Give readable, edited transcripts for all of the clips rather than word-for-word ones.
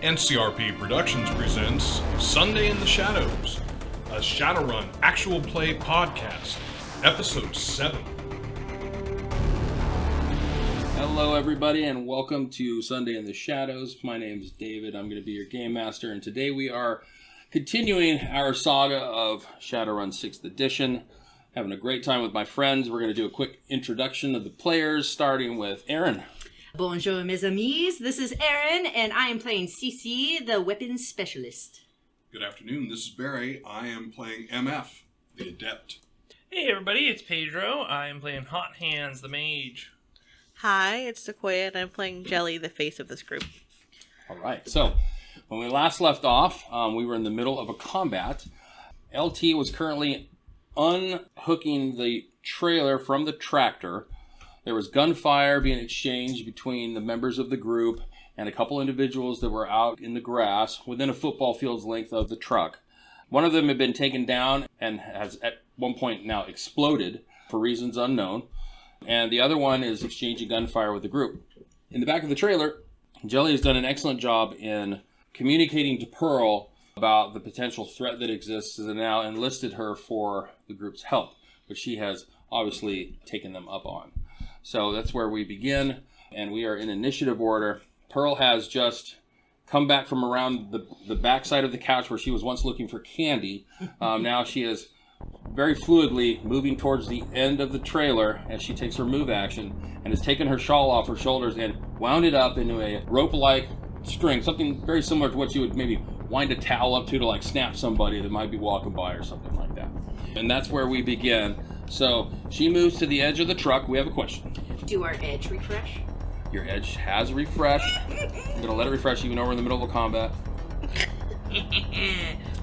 NCRP Productions presents Sunday in the Shadows, a Shadowrun actual play podcast, episode 7. Hello everybody and welcome to Sunday in the Shadows. My name is David, I'm going to be your game master, and today we are continuing our saga of Shadowrun 6th edition. Having a great time with my friends. We're going to do a quick introduction of the players, starting with Erin. Bonjour mes amis, this is Erin, and I am playing CeCe, the weapons specialist. Good afternoon, this is Barry. I am playing MF, the Adept. Hey everybody, it's Pedro. I am playing Hot Hands, the Mage. Hi, it's Sequoia, and I'm playing Jelly, the face of this group. Alright, so when we last left off, we were in the middle of a combat. LT was currently unhooking the trailer from the tractor. There was gunfire being exchanged between the members of the group and a couple individuals that were out in the grass within a football field's length of the truck. One of them had been taken down and has at one point now exploded for reasons unknown. And the other one is exchanging gunfire with the group. In the back of the trailer, Jelly has done an excellent job in communicating to Pearl about the potential threat that exists and now enlisted her for the group's help, which she has obviously taken them up on. So that's where we begin, and we are in initiative order. Pearl has just come back from around the backside of the couch where she was once looking for candy. Now she is very fluidly moving towards the end of the trailer as she takes her move action and has taken her shawl off her shoulders and wound it up into a rope-like string, something very similar to what you would maybe wind a towel up to like snap somebody that might be walking by or something like that. And that's where we begin. So she moves to the edge of the truck. We have a question. Do our edge refresh? Your edge has refreshed. I'm going to let it refresh even though we're in the middle of a combat.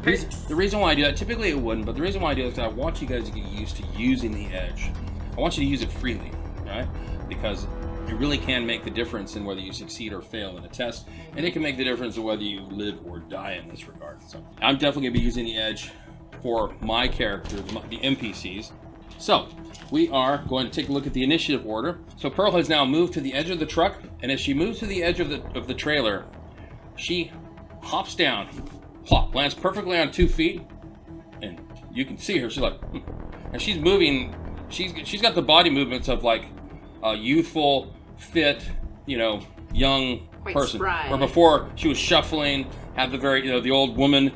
The reason why I do that, typically it wouldn't, but the reason why I do that is because I want you guys to get used to using the edge. I want you to use it freely, right? Because it really can make the difference in whether you succeed or fail in a test, and it can make the difference in whether you live or die in this regard. So I'm definitely going to be using the edge for my character, the NPCs. So we are going to take a look at the initiative order. So Pearl has now moved to the edge of the truck, and as she moves to the edge of the trailer, she hops down, plop, lands perfectly on 2 feet, and you can see her. She's like, and she's moving. She's got the body movements of like a youthful, fit, young Quite person. spry. Or before she was shuffling, had the very, the old woman,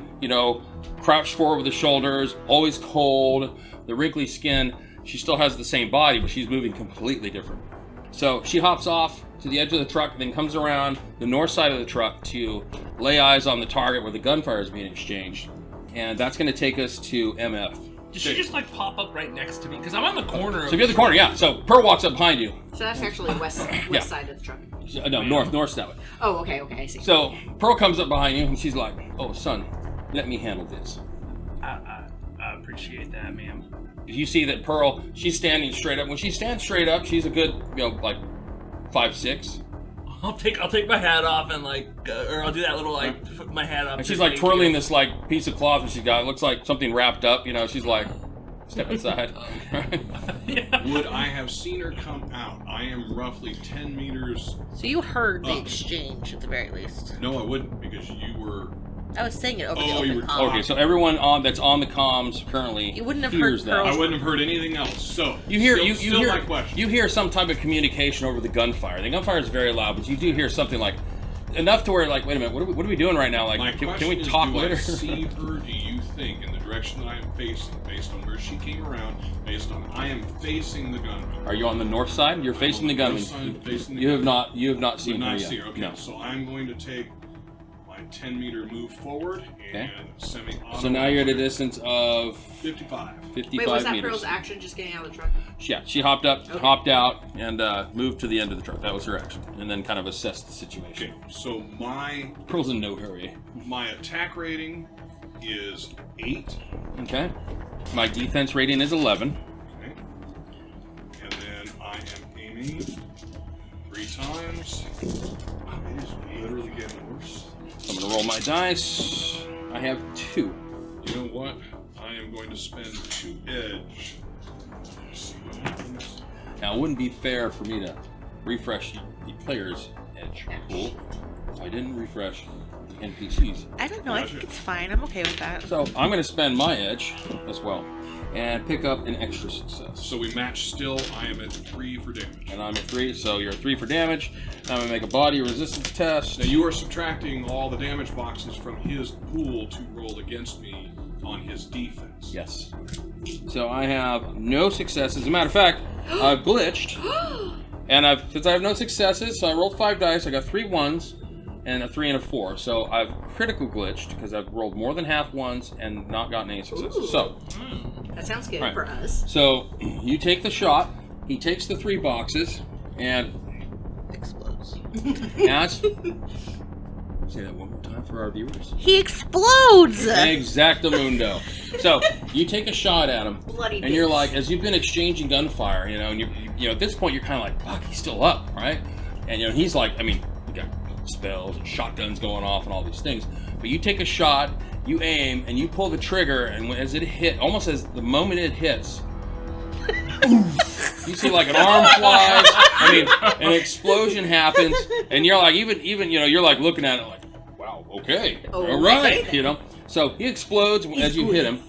crouched forward with the shoulders, always cold, the wrinkly skin. She still has the same body, but she's moving completely different. So she hops off to the edge of the truck, then comes around the north side of the truck to lay eyes on the target where the gunfire is being exchanged. And that's going to take us to MF. Did she just pop up right next to me? Because I'm on the corner. So if you're at the corner, yeah. So Pearl walks up behind you. So that's actually west side of the truck. No, north's that way. Oh, okay, I see. So Pearl comes up behind you and she's like, "Oh, son, let me handle this." I appreciate that, ma'am. You see that Pearl, she's standing straight up. When she stands straight up, she's a good, 5'6". I'll take my hat off and or I'll do that little put my hat up. And she's twirling this piece of cloth that she's got. It looks like something wrapped up. She's like, step inside. Yeah. Would I have seen her come out? I am roughly 10 meters. So you heard the Up. exchange, at the very least. No, I wouldn't, because you were. I was saying it over Oh, the you open were comm. Okay, so everyone that's on the comms currently You wouldn't have hears heard that. Pearl's- I wouldn't have heard anything else. So You hear still my question. you hear some type of communication over the gunfire. The gunfire is very loud, but you do hear something enough to where wait a minute, what are we doing right now? My Can question we is, talk do later? I see her, do you think, in the direction that I am facing, based on where she came around, based on I am facing the gunman? Are you on the north side? You're facing the gunman. You have not seen her yet. See her. Okay, No. so I'm going to take my 10-meter move forward and semi-auto. So now you're at a distance of 55. 55 Wait, was that meters. Pearl's action just getting out of the truck? Yeah, she hopped up, Okay. hopped out, and moved to the end of the truck. That was her action, and then kind of assessed the situation. Okay, so my Pearl's in no hurry. attack rating is 8. Okay. My defense rating is 11. Okay. And then I am aiming 3 times. Wow, it is literally getting worse. I'm gonna roll my dice. I have 2. You know what? I am going to spend 2 edge. Let's see what happens. Now, it wouldn't be fair for me to refresh the player's edge pool. I didn't refresh NPCs. I don't know. I think it's fine. I'm okay with that. So I'm going to spend my edge as well and pick up an extra success. So we match still. I am at 3 for damage. And I'm at 3, so you're at 3 for damage. I'm going to make a body resistance test. Now you are subtracting all the damage boxes from his pool to roll against me on his defense. Yes. So I have no successes. As a matter of fact, I've glitched. And since I have no successes, so I rolled 5 dice. I got 3 1s and a 3 and a 4. So I've critical glitched because I've rolled more than half 1s and not gotten any successes. Ooh. So That sounds good Right. for us. So you take the shot. He takes the 3 boxes and Explodes. as say that one more time for our viewers. He explodes! Exactamundo. So you take a shot at him, Bloody and you're bits. like, as you've been exchanging gunfire, you know, and you know, at this point you're kind of like, fuck, he's still up, right? And you know, he's like, I mean, you got spells and shotguns going off and all these things, but you take a shot, you aim, and you pull the trigger, and as it hit, almost as the moment it hits, you see like an arm flies. I mean, an explosion happens, and you're like, even you know, you're like looking at it like, wow, okay, all right, then. you know. So he explodes as you hit him.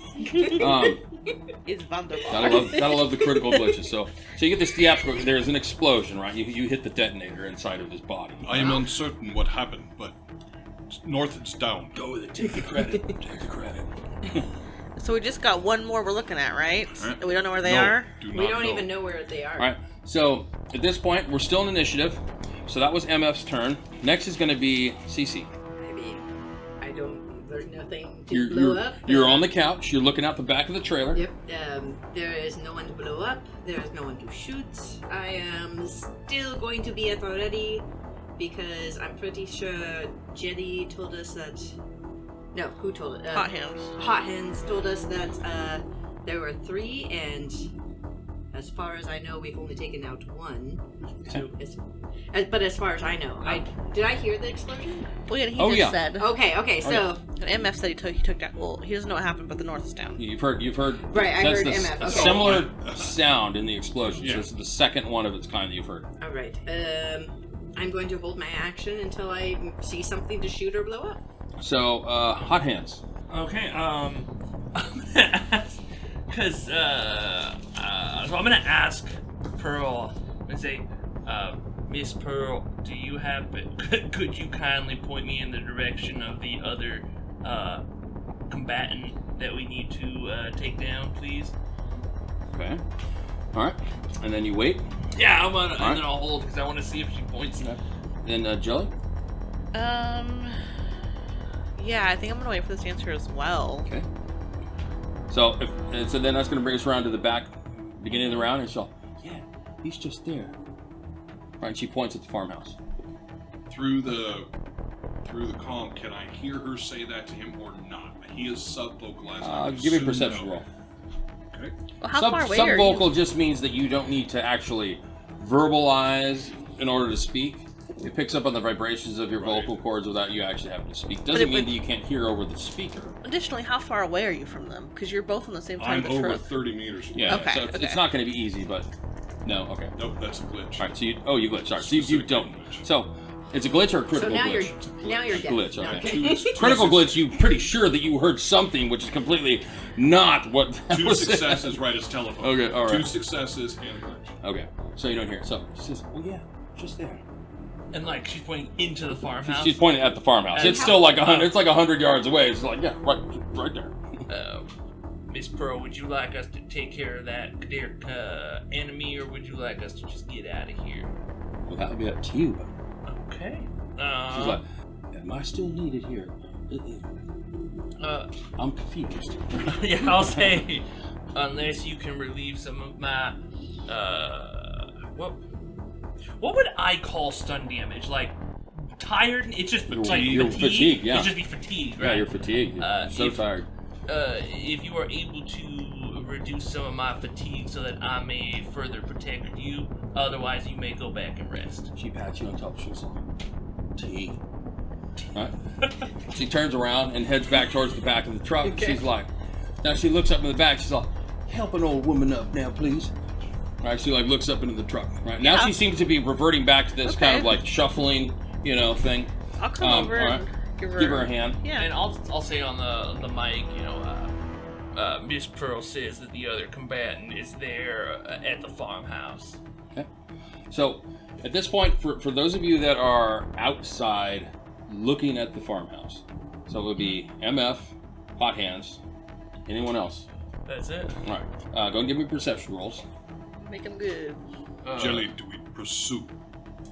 It's wonderful. Gotta love the critical glitches. So you get this theatrical. There's an explosion, right? You hit the detonator inside of his body. I am uncertain what happened, but north is down. Go with it. Take the credit. Take the credit. So we just got one more we're looking at, right? Right. We don't know where they No, are? do We not don't know. even know where they are. All right. So at this point, we're still in initiative. So that was MF's turn. Next is going to be CeCe. I mean, I don't. There's nothing to blow up. You're on the couch. You're looking out the back of the trailer. Yep. There is no one to blow up. There is no one to shoot. I am still going to be at the ready because I'm pretty sure Jetty told us that. No, who told it? Hot hands. Hot Hands told us that there were 3, and as far as I know, we've only taken out 1. So but as far as I know, did I hear the explosion? Well, yeah, he Oh, just yeah. said. Okay. So And MF said he took that. Well, he doesn't know what happened, but the north is down. You've heard. Right, I that's heard the, MF, a okay. similar sound in the explosion. Yeah. So this is the second one of its kind that you've heard. all right. I'm going to hold my action until I see something to shoot or blow up. So hot hands. Okay, I'm gonna ask, cause so I'm gonna ask Pearl and say, Miss Pearl, do you have? Could you kindly point me in the direction of the other combatant that we need to take down, please? Okay. All right. And then you wait. Yeah, I'm gonna, All right. and then I'll hold because I want to see if she points. Okay. Then Jelly. Yeah, I think I'm gonna wait for this answer as well. Okay. So so then that's gonna bring us around to the back, beginning of the round, and she'll, yeah, he's just there. Right. And she points at the farmhouse. Through the comm, can I hear her say that to him or not? He is sub-vocalizing. Give me a perception roll. Okay. Well, how far away are Sub-vocal you? just means that you don't need to actually verbalize in order to speak. It picks up on the vibrations of your vocal cords without you actually having to speak. Doesn't mean that you can't hear over the speaker. Additionally, how far away are you from them? Because you're both on the same side I'm of the over truck. 30 meters away. Yeah. Okay, So okay. it's not going to be easy, but no. Okay. Nope, that's a glitch. All right. So you glitch. Sorry. So you Specific don't. glitch. So it's a glitch or a So critical now glitch? you're dead. Glitch, okay. Okay. Critical glitch, you're pretty sure that you heard something which is completely not what that 2 was said. successes, right as telephone. Okay, all right. 2 successes and a glitch. Okay, so you don't hear it. So she says, well, yeah, just there. And like she's pointing into the farmhouse. She's pointing at the farmhouse. And It's still like 100. It's like 100 yards away. It's like, yeah, right there. Miss Pearl, would you like us to take care of that their enemy, or would you like us to just get out of here? Well, that would be up to you. Okay. She's like, am I still needed here? I'm confused. Yeah, I'll say, unless you can relieve some of my, what would I call stun damage? Like, tired? It's just like You're fatigued, yeah. It'd just be fatigue, right? Yeah, you're fatigued. You're so tired. If you are able to reduce some of my fatigue so that I may further protect you, otherwise you may go back and rest. She pats you on top. She's like, T. Right? She turns around and heads back towards the back of the truck. Okay. She's like, now she looks up in the back. She's like, help an old woman up now, please. Right? She like looks up into the truck. Right now, she seems to be reverting back to this kind of like shuffling, thing. I'll come over and give her a hand. Yeah. And I'll say on the mic, Miss Pearl says that the other combatant is there at the farmhouse. Okay. So, at this point, for those of you that are outside looking at the farmhouse, so it would be MF, Hot Hands, anyone else? That's it. All right. Go and give me perception rolls. Make them good. Jelly, do we pursue?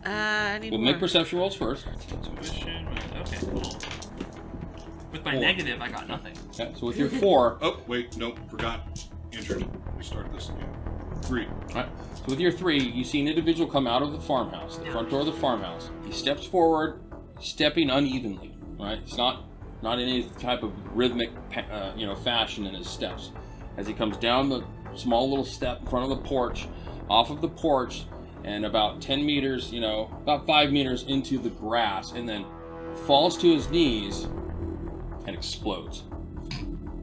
I need We'll more. make perception rolls first. Intuition. Okay, cool. With my 4. negative, I got nothing. Okay, so with your 4, Oh, wait, nope, forgot. Injured. We start this again. 3. all right. So with your 3, you see an individual come out of the farmhouse, the front door of the farmhouse. He steps forward, stepping unevenly. Right? It's not in any type of rhythmic, fashion in his steps. As he comes down the small little step in front of the porch, off of the porch, and about 10 meters, about 5 meters into the grass, and then falls to his knees and explodes.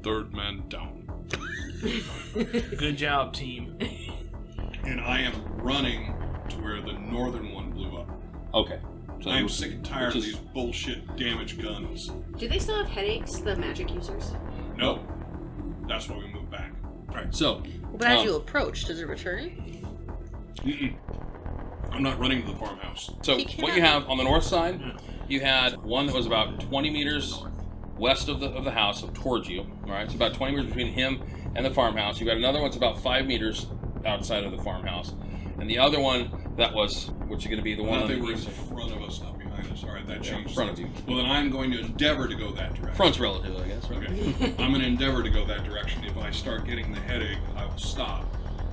Third man down. Good job, team. And I am running to where the northern one blew up. Okay. So I am sick and tired of which is- these bullshit damage guns. Do they still have headaches, the magic users? No. That's why we moved back. Right. So, But as you approach, does it return? Mm-mm. I'm not running to the farmhouse. So He what you cannot- have on the north side, you had one that was about 20 meters west of the house, so towards you. All right, it's about 20 meters between him and the farmhouse. You got another one that's about 5 meters outside of the farmhouse, and the other one that was, which is going to be the one on they the were in east. front of us, not behind us. All right, that Yeah, changed. in front of you. Well, then I'm going to endeavor to go that direction. Front's relative, I guess. Right? Okay. I'm going to endeavor to go that direction. If I start getting the headache, I will stop.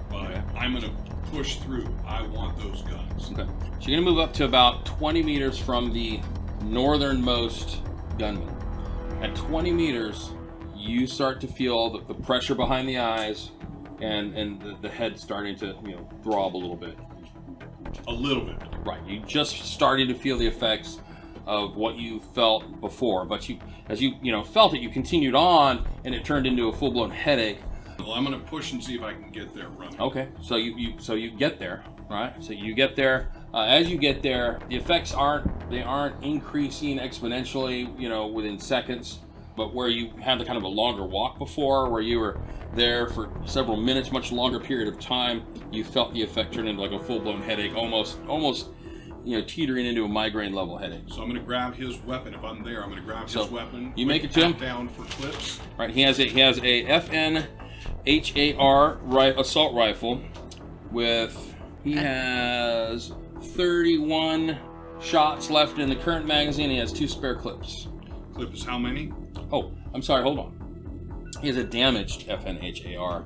But Okay. I'm going to push through. I want those guns. Okay. So you're going to move up to about 20 meters from the northernmost gunman. At 20 meters, you start to feel the pressure behind the eyes and the head starting to throb a little bit. A little bit. Right. You just started to feel the effects of what you felt before, but as you felt it, you continued on, and it turned into a full-blown headache. Well, I'm going to push and see if I can get there running. Okay, so you get there, right? So you get there. As you get there, the effects aren't increasing exponentially, within seconds. But where you had the kind of a longer walk before, where you were there for several minutes, much longer period of time, you felt the effect turn into like a full-blown headache, almost teetering into a migraine level headache. So I'm going to grab his weapon. If I'm there, I'm going to grab his weapon. You make it to him? Down for clips. Right, he has a FN HAR assault rifle he has 31 shots left in the current magazine. He has 2 spare clips. Clip is how many? Oh, I'm sorry, hold on. He has a damaged FN HAR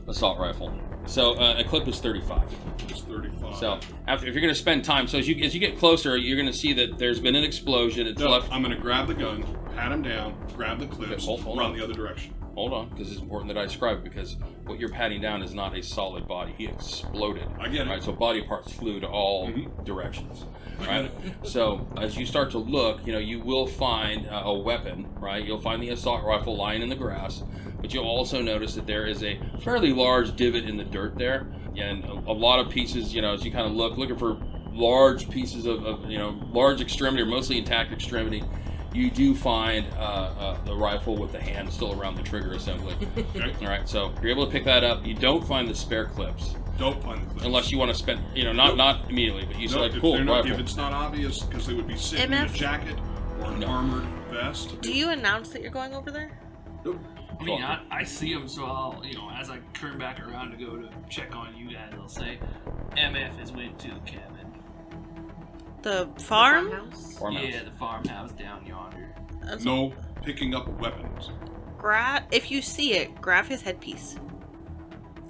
assault rifle. So a clip is 35. It's 35. So if you're going to spend time, so as you get closer, you're going to see that there's been an explosion. It's No, left. I'm going to grab the gun, pat him down, grab the clips, Okay, hold run on. the other direction. Hold on, because it's important that I describe it, because what you're patting down is not a solid body. He exploded. I get it. Right, so body parts flew to all directions. Right. So as you start to look, you will find a weapon. Right. You'll find the assault rifle lying in the grass, but you'll also notice that there is a fairly large divot in the dirt there, and a lot of pieces. As you kind of looking for large pieces of large extremity or mostly intact extremity. You do find the rifle with the hand still around the trigger assembly. Okay. All right, so you're able to pick that up. You don't find the spare clips Don't find the clips. unless you want to spend, not immediately, but you No, select if, cool they're not, rifle. if it's not obvious, because they would be sitting in a MF? jacket or an No. armored vest. Do you announce that you're going over there? Nope. I mean, I see him, so I'll, as I turn back around to go to check on you guys, I'll say, MF has went to the cabin. The farm? Farmhouse? Farmhouse. Yeah, the farmhouse down yonder. No picking up weapons. If you see it, grab his headpiece.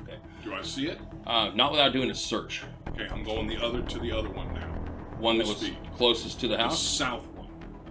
Okay. Do I see it? Not without doing a search. Okay, I'm going to the other one now. One that Full was speed. closest to the The house. south one.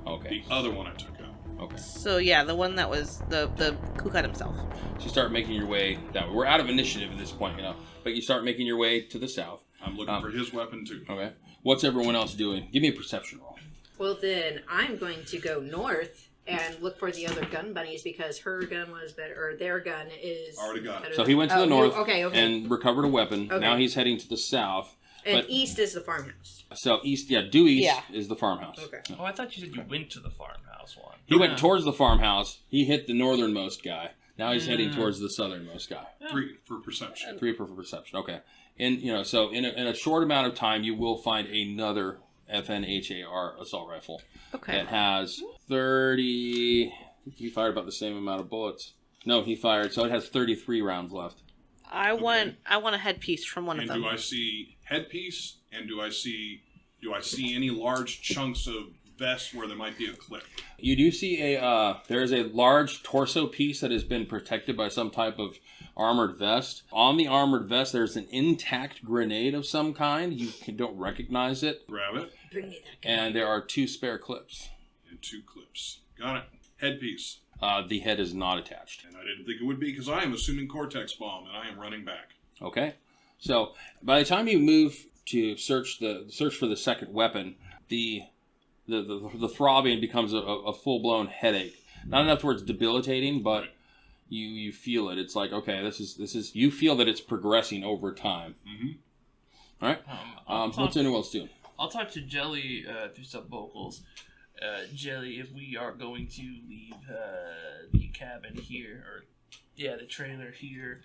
Okay. The other one I took out. Okay. So yeah, the one that was the who cut himself. So you start making your way that way. We're out of initiative at this point, but you start making your way to the south. I'm looking for his weapon too. Okay. What's everyone else doing? Give me a perception roll. Well, then I'm going to go north and look for the other gun bunnies because her gun was better, or their gun is. Already got it. better So than- he went to the Oh, north okay. and recovered a weapon. Okay. Now he's heading to the south. And But- east is the farmhouse. So east, due east Yeah. is the farmhouse. Okay. Oh, I thought you said you went to the farmhouse one. He went towards the farmhouse. He hit the northernmost guy. Now he's heading towards the southernmost guy. 3 for perception. 3 for perception. Okay. And so in a short amount of time, you will find another FNHAR assault rifle Okay. that has 30. He fired about the same amount of bullets. No, he fired. So it has 33 rounds left. I want a headpiece from one And of them. do I see headpiece? And do I see any large chunks of vest where there might be a clip? You do see there is a large torso piece that has been protected by some type of armored vest. On the armored vest, there's an intact grenade of some kind. You don't recognize it. Grab it. Bring me that. And there are 2 spare clips. And 2 clips. Got it. Headpiece. The head is not attached. And I didn't think it would be because I am assuming Cortex Bomb and I am running back. Okay? So by the time you move to search for the second weapon, the throbbing becomes a full-blown headache. Not enough where it's debilitating, but you feel it. It's like, okay, this is you feel that it's progressing over time. Mm-hmm. All right? What's anyone else doing? I'll talk to Jelly through some vocals. Jelly, if we are going to leave the cabin here, or the trailer here,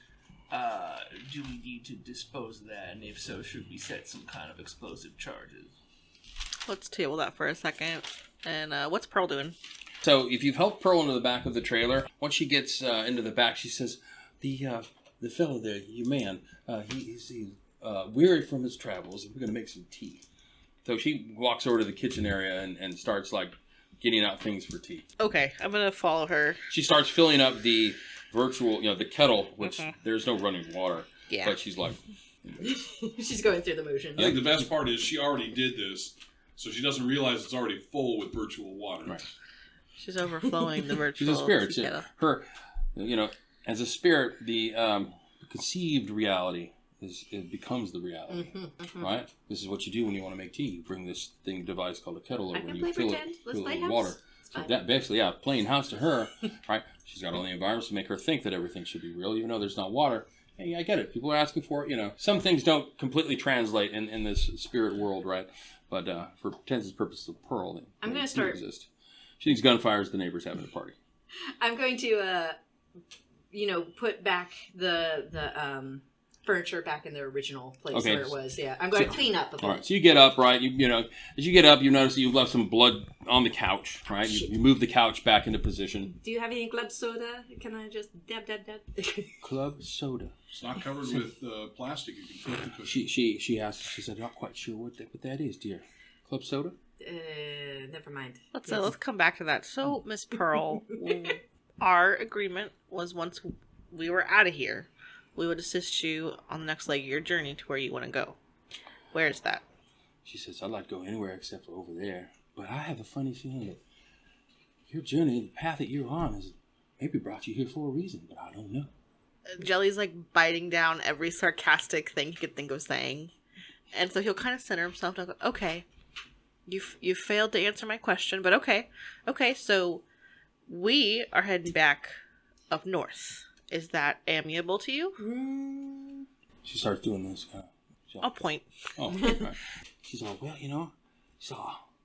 do we need to dispose of that? And if so, should we set some kind of explosive charges? Let's table that for a second. And what's Pearl doing? So if you've helped Pearl into the back of the trailer, once she gets into the back, she says, the fellow there, your man, he's weary from his travels, and we're going to make some tea. So she walks over to the kitchen area and starts, like, getting out things for tea. Okay, I'm going to follow her. She starts filling up the virtual, the kettle, which there's no running water. Yeah. But she's like... She's going through the motions. I think the best part is she already did this, so she doesn't realize it's already full with virtual water. Right. She's overflowing the virtual. She's a spirit. kettle. Her, as a spirit, the conceived reality it becomes the reality, right? This is what you do when you want to make tea. You bring this device called a kettle over, I can and play you fill pretend. it Let's with play house. water. It's So fine. that basically, playing house to her, right? She's got all the environments to make her think that everything should be real, even though there's not water. Hey, I get it. People are asking for it. Some things don't completely translate in this spirit world, right? But for intents and purposes of Pearl, they I'm gonna do start- exist. She thinks gunfires. The neighbors having a party. I'm going to, put back the furniture back in the original place Okay. where it was. Yeah, I'm going to clean up a bit. All right, so you get up, right? As you get up, you notice that you've left some blood on the couch, right? You move the couch back into position. Do you have any club soda? Can I just dab? Club soda. It's not covered with plastic. You can flip the cushion. She asked. She said, "Not quite sure what that is, dear. Club soda." Never mind. Let's come back to that. So, Miss Pearl, our agreement was once we were out of here, we would assist you on the next leg of your journey to where you want to go. Where is that? She says, "I'd like to go anywhere except for over there." But I have a funny feeling that your journey, the path that you're on, has maybe brought you here for a reason, but I don't know. Jelly's like biting down every sarcastic thing he could think of saying. And so he'll kind of center himself and go, okay, you failed to answer my question, but okay. Okay, so we are heading back up north. Is that amiable to you? She starts doing this. I'll point. Oh, right. She's all, well,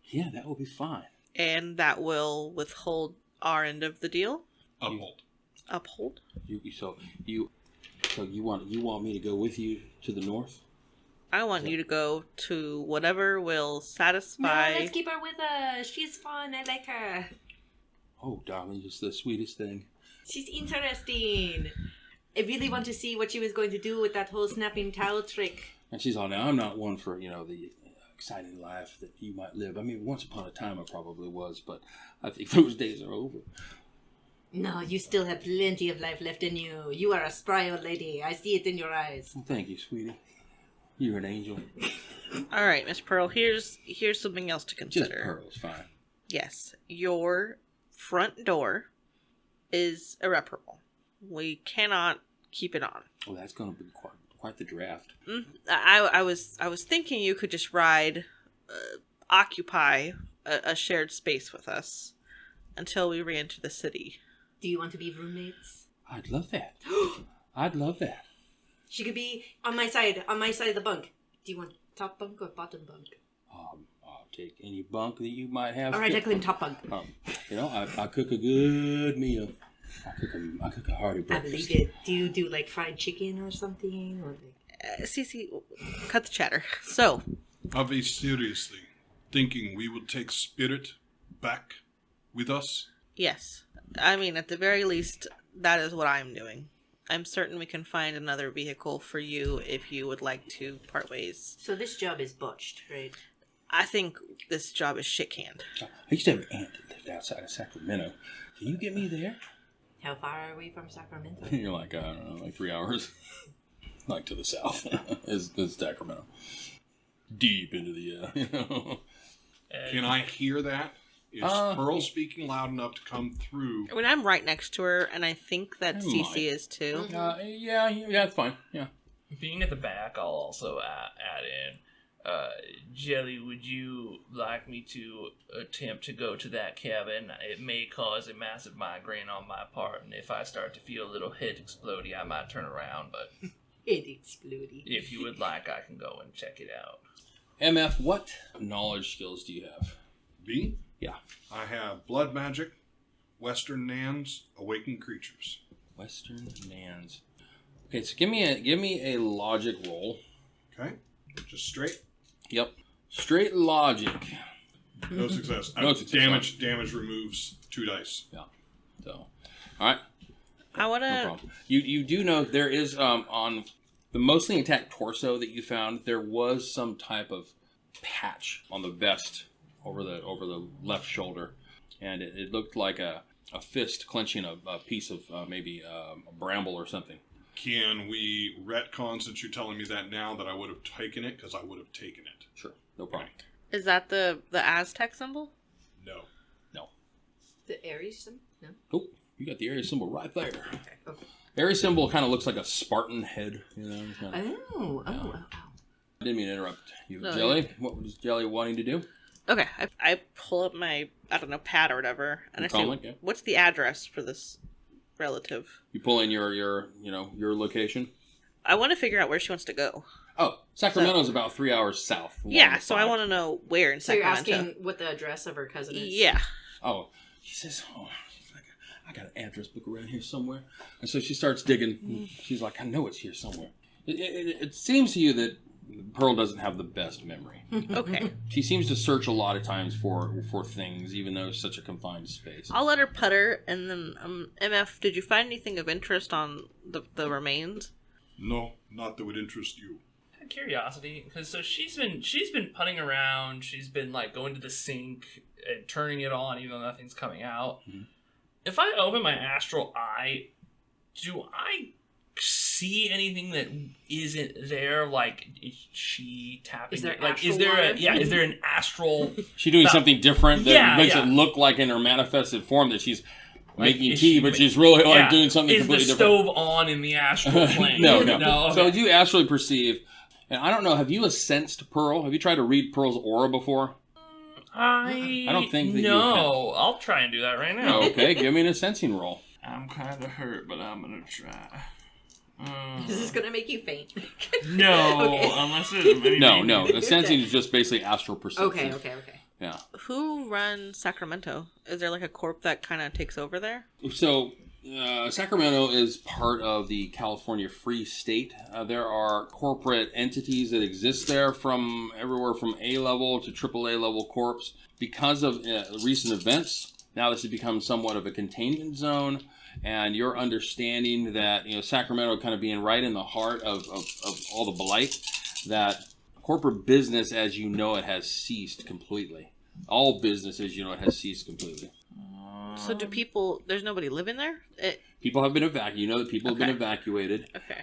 yeah, that will be fine. And that will withhold our end of the deal? Uphold. Uphold? So you want me to go with you to the north? I want you to go to whatever will satisfy... No, let's keep her with us. She's fun. I like her. Oh, darling, just the sweetest thing. She's interesting. I really want to see what she was going to do with that whole snapping towel trick. And she's all, now I'm not one for, the exciting life that you might live. I mean, once upon a time I probably was, but I think those days are over. No, you still have plenty of life left in you. You are a spry old lady. I see it in your eyes. Well, thank you, sweetie. You're an angel. All right, Miss Pearl, here's something else to Just consider. Pearl's fine. Yes, your front door is irreparable. We cannot keep it on. Oh, that's going to be quite the draft. I was thinking you could just occupy a shared space with us until we re-enter the city. Do you want to be roommates? I'd love that. I'd love that. She could be on my side of the bunk. Do you want Top bunk or bottom bunk? I'll take any bunk that you might have. All right, I claim top bunk. I cook a good meal. I cook a hearty I breakfast. believe it. Do you do like fried chicken or something? Or like... CeCe, cut the chatter. So, Are we seriously thinking we will take Spirit back with us? yes. I mean, at the very least, that is what I'm doing. I'm certain we can find another vehicle for you if you would like to part ways. So this job is botched, right? I think this job is shit canned. I used to have an aunt that lived outside of Sacramento. Can you get me there? How far are we from Sacramento? You're like, I don't know, like 3 hours. Like to the south is Sacramento. Deep into the, Can I hear that? Is Pearl speaking loud enough to come through? I mean, I'm right next to her, and I think that I CeCe might. is too. yeah, it's fine. Yeah. Being at the back, I'll also add in. Jelly, would you like me to attempt to go to that cabin? It may cause a massive migraine on my part, and if I start to feel a little head explodey, I might turn around, but It exploded. if you would like, I can go and check it out. MF, what knowledge skills do you have? B? Yeah. I have Blood Magic, Western Nans, Awakened Creatures. Western Nans. Okay, so give me a logic roll. Okay? Just straight. Yep. Straight logic. No success. No success. Damage removes 2 dice. Yeah. So, all right. I want No to... problem. You do know there is on the mostly intact torso that you found, there was some type of patch on the vest over the left shoulder, and it looked like a fist clenching a piece of maybe a bramble or something. Can we retcon, since you're telling me that now, that I would have taken it? Because I would have taken it. Sure, no problem. Is that the Aztec symbol? No. The Aries? No? Oh, you got the area symbol right there. Okay. Area symbol kind of looks like a Spartan head, you know. Kinda. Oh. I didn't mean to interrupt you, No, Jelly. What was Jelly wanting to do? Okay, I pull up my, I don't know, pad or whatever, and I say, Comic, yeah. what's the address for this relative? You pull in your location. I want to figure out where she wants to go. Oh, Sacramento's about 3 hours south. Yeah, so I want to know where in So you're Sacramento. asking what the address of her cousin is? Yeah. Oh, she says, she's like, I got an address book around here somewhere. And so she starts digging. She's like, I know it's here somewhere. It seems to you that Pearl doesn't have the best memory. Okay. She seems to search a lot of times for things, even though it's such a confined space. I'll let her putter, and then, MF, did you find anything of interest on the remains? No, not that would interest you. Curiosity, because so she's been putting around. She's been like going to the sink and turning it on, even though nothing's coming out. Mhm. If I open my astral eye, do I see anything that isn't there? Like, is she tapping? Is there like, astral is there water? is there an astral? She doing something different that Yeah, makes yeah. it look like in her manifested form that she's Like, making is tea, she but ma- she's really like Yeah. doing something Is completely the different. stove on in the astral plane? No. Okay. So you astrally perceive, and I don't know, have you sensed Pearl? Have you tried to read Pearl's aura before? I don't think that you No, I'll try and do that right now. Okay, give me a sensing roll. I'm kind of hurt, but I'm gonna try. Is this gonna make you faint? No, Okay. unless it. No. The sensing is just basically astral perception. Okay. Yeah. Who runs Sacramento? Is there like a corp that kind of takes over there? So, Sacramento is part of the California Free State. There are corporate entities that exist there from everywhere from A-level to AAA level corps. Because of recent events, now this has become somewhat of a containment zone, and your understanding that, Sacramento kind of being right in the heart of all the blight, that corporate business as you know it has ceased completely. All business as you know it has ceased completely. So do people, there's nobody living there? People have been evacuated. You know that people have been Okay. evacuated. Okay.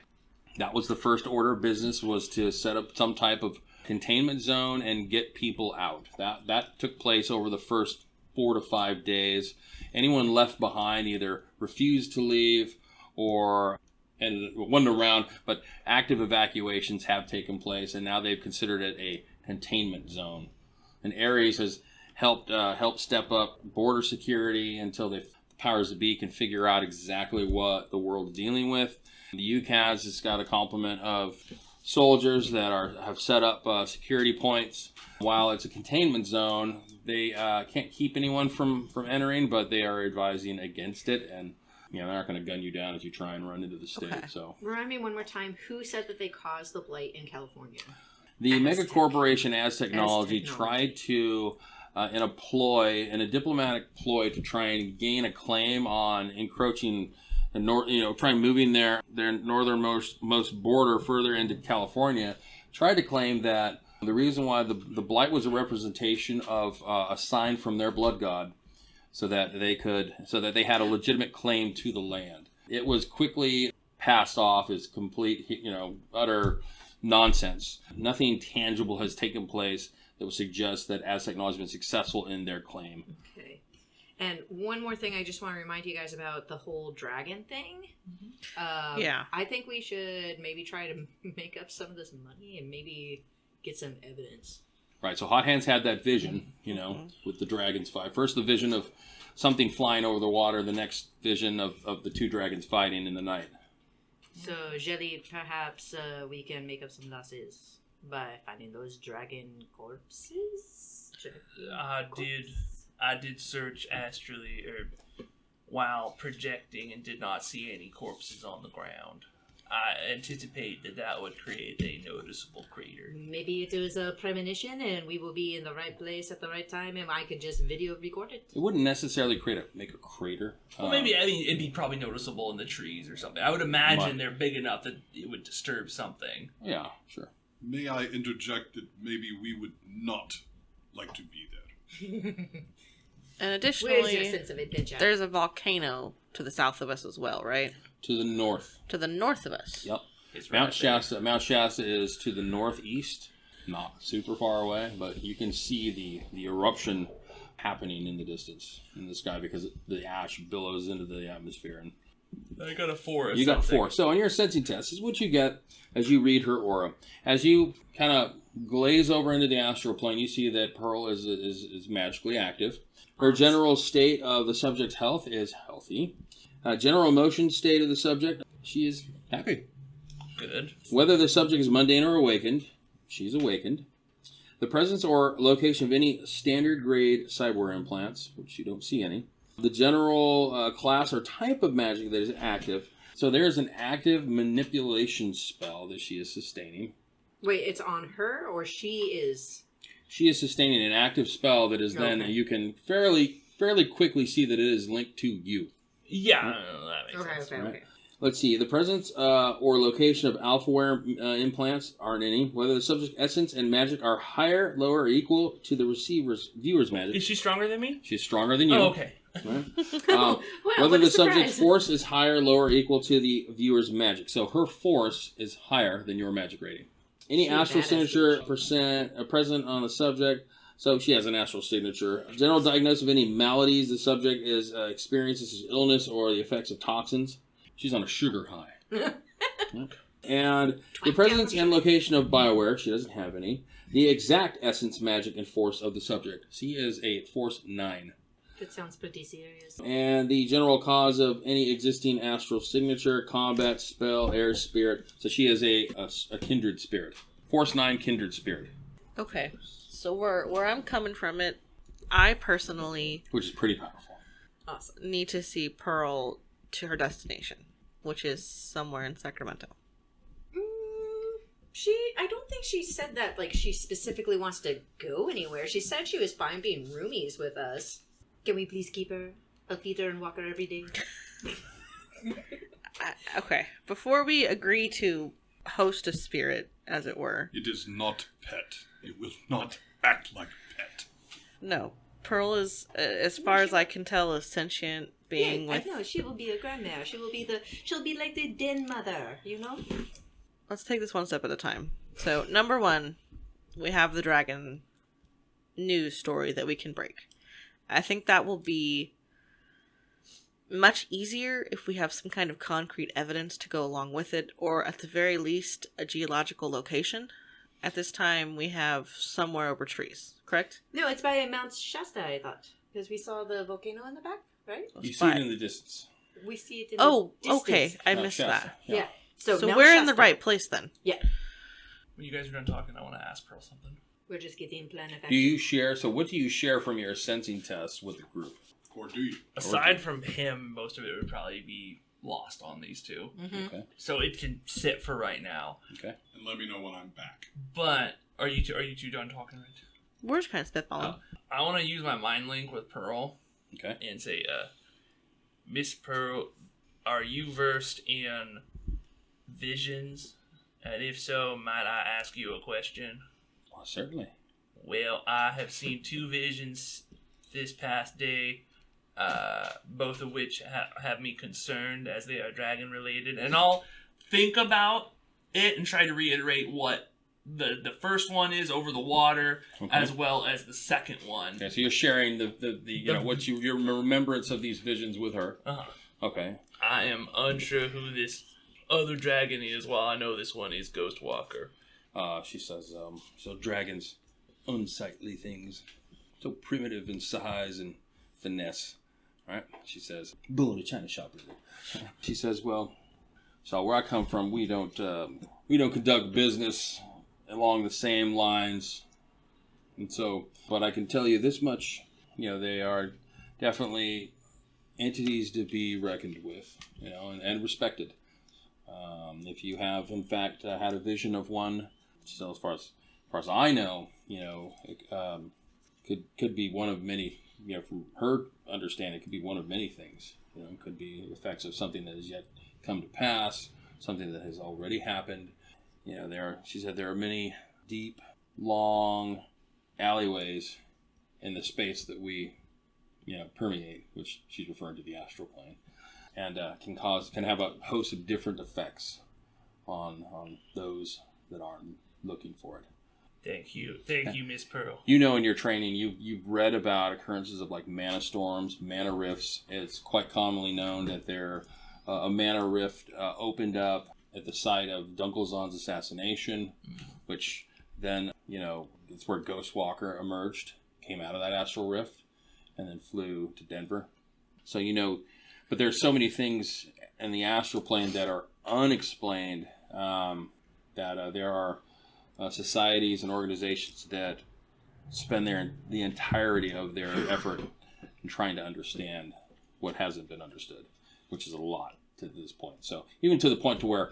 That was the first order of business, was to set up some type of containment zone and get people out. That took place over the first 4 to 5 days. Anyone left behind either refused to leave and wasn't around, but active evacuations have taken place, and now they've considered it a containment zone. And Ares has helped step up border security until the powers that be can figure out exactly what the world is dealing with. The UCAS has got a complement of soldiers that have set up security points. While it's a containment zone, they can't keep anyone from entering, but they are advising against it, and they're not going to gun you down if you try and run into the state. Okay. So Remind me one more time, who said that they caused the blight in California? the Aztec. mega corporation as technology Aztec tried to, in a diplomatic ploy, to try and gain a claim on encroaching, try and moving their northernmost border further into California, tried to claim that the reason why the blight was a representation of a sign from their blood god, so that they had a legitimate claim to the land. It was quickly passed off as complete, utter nonsense. Nothing tangible has taken place that would suggest that Aztec Technology has been successful in their claim. Okay. And one more thing I just want to remind you guys about the whole dragon thing. Yeah. I think we should maybe try to make up some of this money and maybe get some evidence. Right, so Hot Hands had that vision, with the dragons fight. First the vision of something flying over the water, the next vision of the two dragons fighting in the night. So, Jelly, perhaps we can make up some losses by finding those dragon corpses? I did search astrally while projecting and did not see any corpses on the ground. I anticipate that would create a noticeable crater. Maybe it was a premonition and we will be in the right place at the right time and I could just video record it. It wouldn't necessarily make a crater. Well, maybe, it'd be probably noticeable in the trees or something. I would imagine they're big enough that it would disturb something. Yeah, sure. May I interject that maybe we would not like to be there? And Where's your additionally, sense of adventure? there's a volcano to the south of us as well, right? To the north. To the north of us. Yep. It's Mount right Shasta. Mount Shasta is to the northeast, not super far away, but you can see the eruption happening in the distance in the sky because the ash billows into the atmosphere. And I got a 4. you got 4. So on your sensing test is what you get as you read her aura. As you kind of glaze over into the astral plane, you see that Pearl is magically active. Her general state of the subject's health is healthy. General emotion state of the subject, she is happy. Good. Whether the subject is mundane or awakened, she's awakened. The presence or location of any standard grade cyber implants, which you don't see any. The general class or type of magic that is active. So there is an active manipulation spell that she is sustaining. Wait, it's on her or she is? She is sustaining an active spell that is then, you can fairly quickly see that it is linked to you. Yeah, that makes sense. Okay. Right. Let's see. The presence or location of alphaware implants aren't any. Whether the subject essence and magic are higher, lower, or equal to the viewer's magic. Is she stronger than me? She's stronger than you. Oh, okay. Right? Wow, Whether what a the subject's surprise. force is higher, lower, or equal to the viewer's magic. So her force is higher than your magic rating. Any She's astral badass. signature present on the subject. So she has an astral signature. General diagnosis of any maladies the subject experiences is illness or the effects of toxins. She's on a sugar high. Okay. And the presence and location of bioware, she doesn't have any. The exact essence, magic, and force of the subject. She is a force 9. That sounds pretty serious. And the general cause of any existing astral signature, combat, spell, air, spirit. So she is a kindred spirit. Force 9 kindred spirit. Okay. So where I'm coming from it, I personally Which is pretty powerful. Awesome. need to see Pearl to her destination, which is somewhere in Sacramento. I don't think she said that, like, she specifically wants to go anywhere. She said she was fine being roomies with us. Can we please keep her? I'll feed her and walk her every day. Okay. Before we agree to host a spirit, as it were, It is not pet. It will not act like pet. no. Pearl is, as far as I can tell, a sentient being Yeah, with... I know. She will be a grandmare. She'll be like the den mother, you know? Let's take this one step at a time. So, number 1, we have the dragon news story that we can break. I think that will be much easier if we have some kind of concrete evidence to go along with it, or at the very least, a geological location. At this time, we have somewhere over trees, correct? No, it's by Mount Shasta, I thought. Because we saw the volcano in the back, right? You see it in the distance. We see it in Oh, the distance. okay. I Mount missed Shasta. that. Yeah. So Mount we're in the Shasta. right place then. Yeah. when you guys are done talking, I want to ask Pearl something. We're just getting plan of action. Do you share? So what do you share from your sensing test with the group? Or do you? Aside from him, most of it would probably be lost on these two. Mm-hmm. Okay. So it can sit for right now. Okay. And let me know when I'm back. But are you two done talking right? We're just kind of spitballing. I want to use my mind link with Pearl. Okay. And say, Miss Pearl, are you versed in visions? And if so, might I ask you a question? Well, certainly. Well, I have seen 2 visions this past day, both of which have me concerned as they are dragon related. And I'll think about it and try to reiterate what the first one is over the water, Okay. as well as the second one. Okay, so you're sharing the your remembrance of these visions with her. Uh-huh. Okay. I am unsure who this other dragon is, while I know this one is Ghostwalker. She says, so dragons, unsightly things, so primitive in size and finesse. All right. She says, bull in a china shop. Really. She says, well, so where I come from, we don't conduct business along the same lines, and so, but I can tell you this much, they are definitely entities to be reckoned with, and respected. If you have, in fact, had a vision of one, so as far as I know, it could be one of many. From her understanding, it could be one of many things. It could be effects of something that has yet come to pass, something that has already happened. She said there are many deep, long alleyways in the space that we, permeate, which she's referring to the astral plane, and can have a host of different effects on those that aren't looking for it. Thank you, Miss Pearl. In your training, you've read about occurrences of like mana storms, mana rifts. It's quite commonly known that a mana rift opened up at the site of Dunkelzahn's assassination, which then, it's where Ghostwalker emerged, came out of that astral rift, and then flew to Denver. So, but there's so many things in the astral plane that are unexplained, that there are societies and organizations that spend the entirety of their effort in trying to understand what hasn't been understood, which is a lot to this point. So even to the point to where,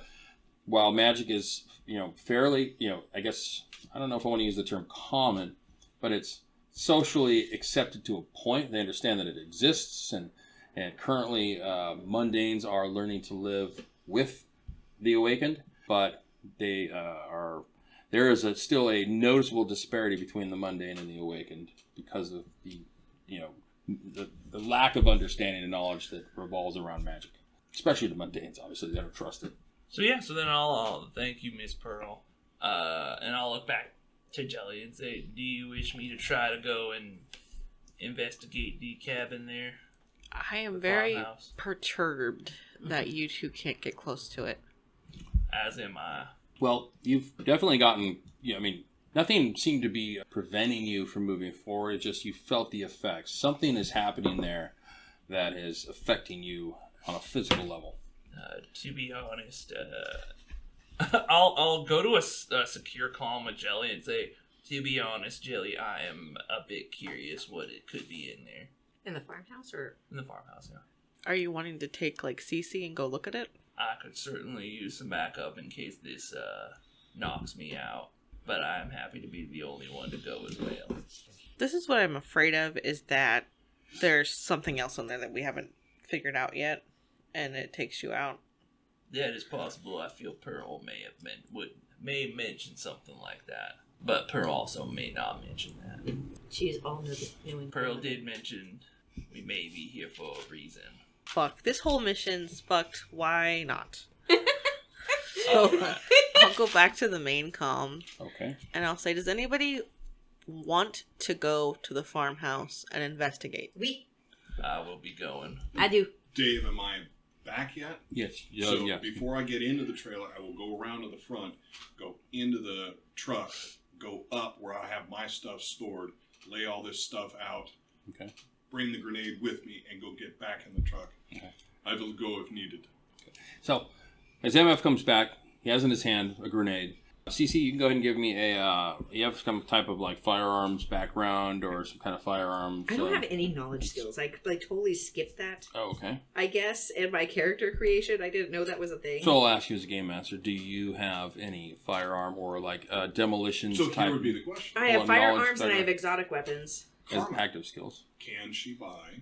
while magic is, fairly, I guess, I don't know if I want to use the term common, but it's socially accepted to a point. They understand that it exists, and currently mundanes are learning to live with the awakened, but there is still a noticeable disparity between the mundane and the awakened because of the lack of understanding and knowledge that revolves around magic, especially the mundanes. Obviously, they don't trust it. So then I'll thank you, Miss Pearl, and I'll look back to Jelly and say, do you wish me to try to go and investigate the cabin there? I am The very farmhouse. perturbed that you two can't get close to it. As am I. Well, you've definitely gotten, nothing seemed to be preventing you from moving forward. It's just you felt the effects. Something is happening there that is affecting you on a physical level. To be honest, I'll go to a secure call with Jelly and say, to be honest, Jelly, I am a bit curious what it could be in there. In the farmhouse or? In the farmhouse, yeah. Are you wanting to take like CeCe and go look at it? I could certainly use some backup in case this knocks me out, but I'm happy to be the only one to go as well. This is what I'm afraid of, is that there's something else in there that we haven't figured out yet, and it takes you out. That is possible. I feel Pearl may mention something like that, but Pearl also may not mention that. She's all knowing. Pearl did mention we may be here for a reason. Fuck. This whole mission's fucked. Why not? So I'll go back to the main comm. Okay. And I'll say, does anybody want to go to the farmhouse and investigate? I will be going. I do. Dave, am I back yet? Yes. So Yeah. before I get into the trailer, I will go around to the front, go into the truck, go up where I have my stuff stored, lay all this stuff out, Okay. bring the grenade with me, and go get back in the truck. Okay. I will go if needed. So, as MF comes back, he has in his hand a grenade. CeCe, you can go ahead and give me a, you have some type of like firearms background or some kind of firearms. I don't have any knowledge skills. I totally skipped that. Oh, okay. I guess in my character creation, I didn't know that was a thing. So I'll ask you as a game master, do you have any firearm or like demolitions So type? here would be the question. I have knowledge firearms and I better. have exotic weapons. As Karma. active skills. Can she buy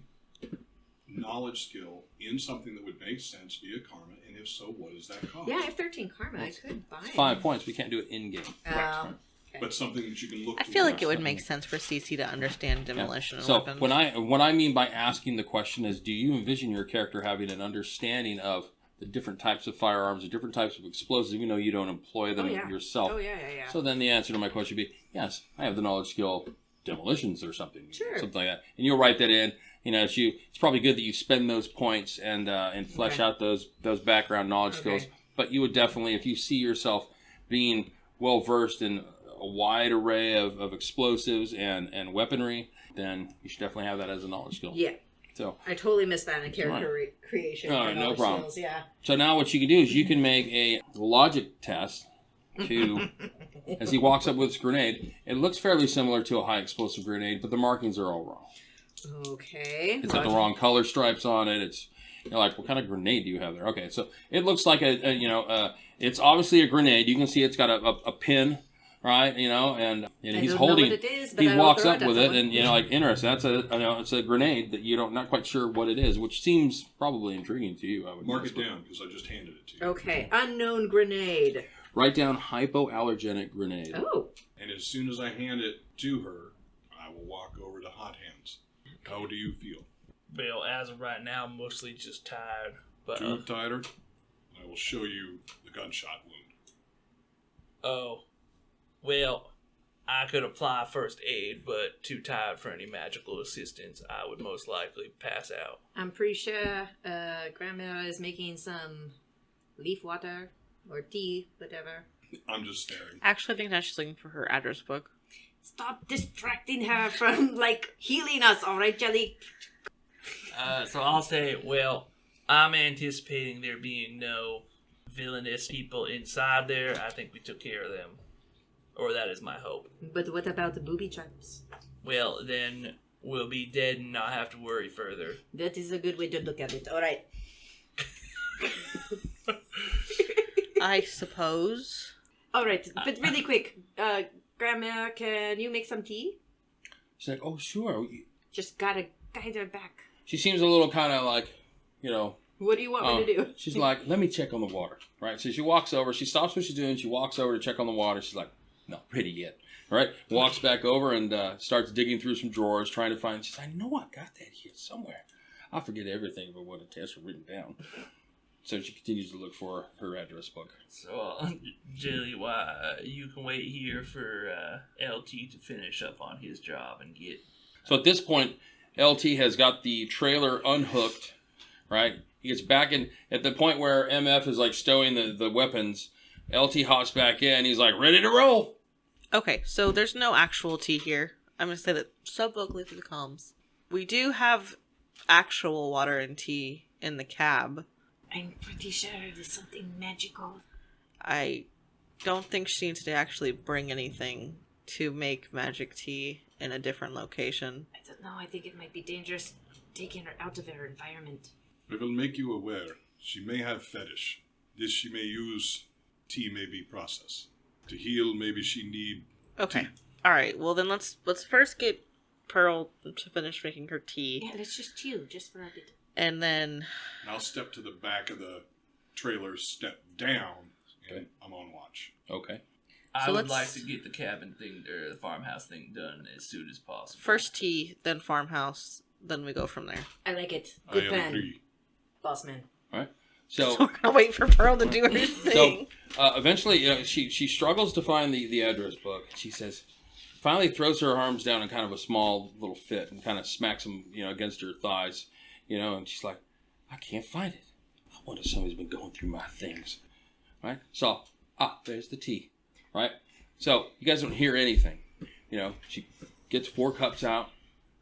knowledge skill in something that would make sense via karma? And if so, what does that cost? Yeah, I have 13 karma. I could buy. It's 5 points. We can't do it in game. Okay. But something that you can look I feel like towards. it would make sense for CeCe to understand demolition and So weapons. what I mean by asking the question is, do you envision your character having an understanding of the different types of firearms, the different types of explosives, even though you don't employ them yourself? Oh, yeah. So then the answer to my question would be, yes, I have the knowledge skill demolitions or something. Sure. Something like that. And you'll write that in. You know, it's probably good that you spend those points and flesh out those background knowledge skills. But you would definitely, if you see yourself being well versed in a wide array of explosives and weaponry, then you should definitely have that as a knowledge skill. Yeah. So I totally missed that in character creation. All for right, no knowledge problem. skills, yeah. So now what you can do is you can make a logic test to, as he walks up with his grenade. It looks fairly similar to a high explosive grenade, but the markings are all wrong. Okay. It's got the wrong color stripes on it. It's, you're like, what kind of grenade do you have there? Okay, so it looks like it's obviously a grenade. You can see it's got a pin, right? You know, and he's don't holding. know what it is, but he I will walks throw up it at with it, someone. and like interesting. That's it's a grenade that you don't not quite sure what it is, which seems probably intriguing to you. I would Mark guess. it down because I just handed it to you. Okay. Unknown grenade. Write down hypoallergenic grenade. Oh. And as soon as I hand it to her, I will walk over to Hot Hands. How do you feel? Well, as of right now, I'm mostly just tired. But Too tired? I will show you the gunshot wound. oh, well, I could apply first aid, but too tired for any magical assistance. I would most likely pass out. I'm pretty sure Grandma is making some leaf water or tea, whatever. I'm just staring. Actually, I think now she's looking for her address book. Stop distracting her from, healing us, alright, Jelly? So I'll say, well, I'm anticipating there being no villainous people inside there. I think we took care of them. Or that is my hope. But what about the booby traps? Well, then we'll be dead and not have to worry further. That is a good way to look at it. Alright. I suppose. Alright, but really quick. Grandma, can you make some tea? She's like, oh sure. Just gotta guide her back. She seems a little kind of like, you know. What do you want me to do? She's like, let me check on the water, right? So she walks over. She stops what she's doing. She walks over to check on the water. She's like, not ready yet, right? Walks back over and starts digging through some drawers, trying to find. She's like, I know I got that here somewhere. I forget everything but what the tests are written down. So she continues to look for her address book. So, Jelly, why you can wait here for LT to finish up on his job and get... So at this point, LT has got the trailer unhooked, right? He gets back in at the point where MF is like stowing the weapons. LT hops back in. He's like, ready to roll. Okay, so there's no actual tea here. I'm going to say that sub-vocally through the comms. We do have actual water and tea in the cab. I'm pretty sure it is something magical. I don't think she needs to actually bring anything to make magic tea in a different location. I don't know, I think it might be dangerous taking her out of her environment. I will make you aware. She may have fetish. This she may use. Tea may be process. To heal, maybe she need... Okay. All right. Well, then let's first get Pearl to finish making her tea. Yeah, let's just chill, just for a bit. And then... And I'll step to the back of the trailer, step down, and Okay. I'm on watch. Okay. I So would let's- like to get the cabin thing, or the farmhouse thing done as soon as possible. First tea, then farmhouse, then we go from there. I like it. I Good plan, agree. boss man. All right. So So we're gonna wait for Pearl to do her thing. eventually, you know, she struggles to find the address book. She says, finally throws her arms down in kind of a small little fit and kind of smacks them, you know, against her thighs, you know, and she's like, I can't find it. I wonder if somebody's been going through my things, right? So, there's the tea, right? So you guys don't hear anything, you know. She gets 4 cups out,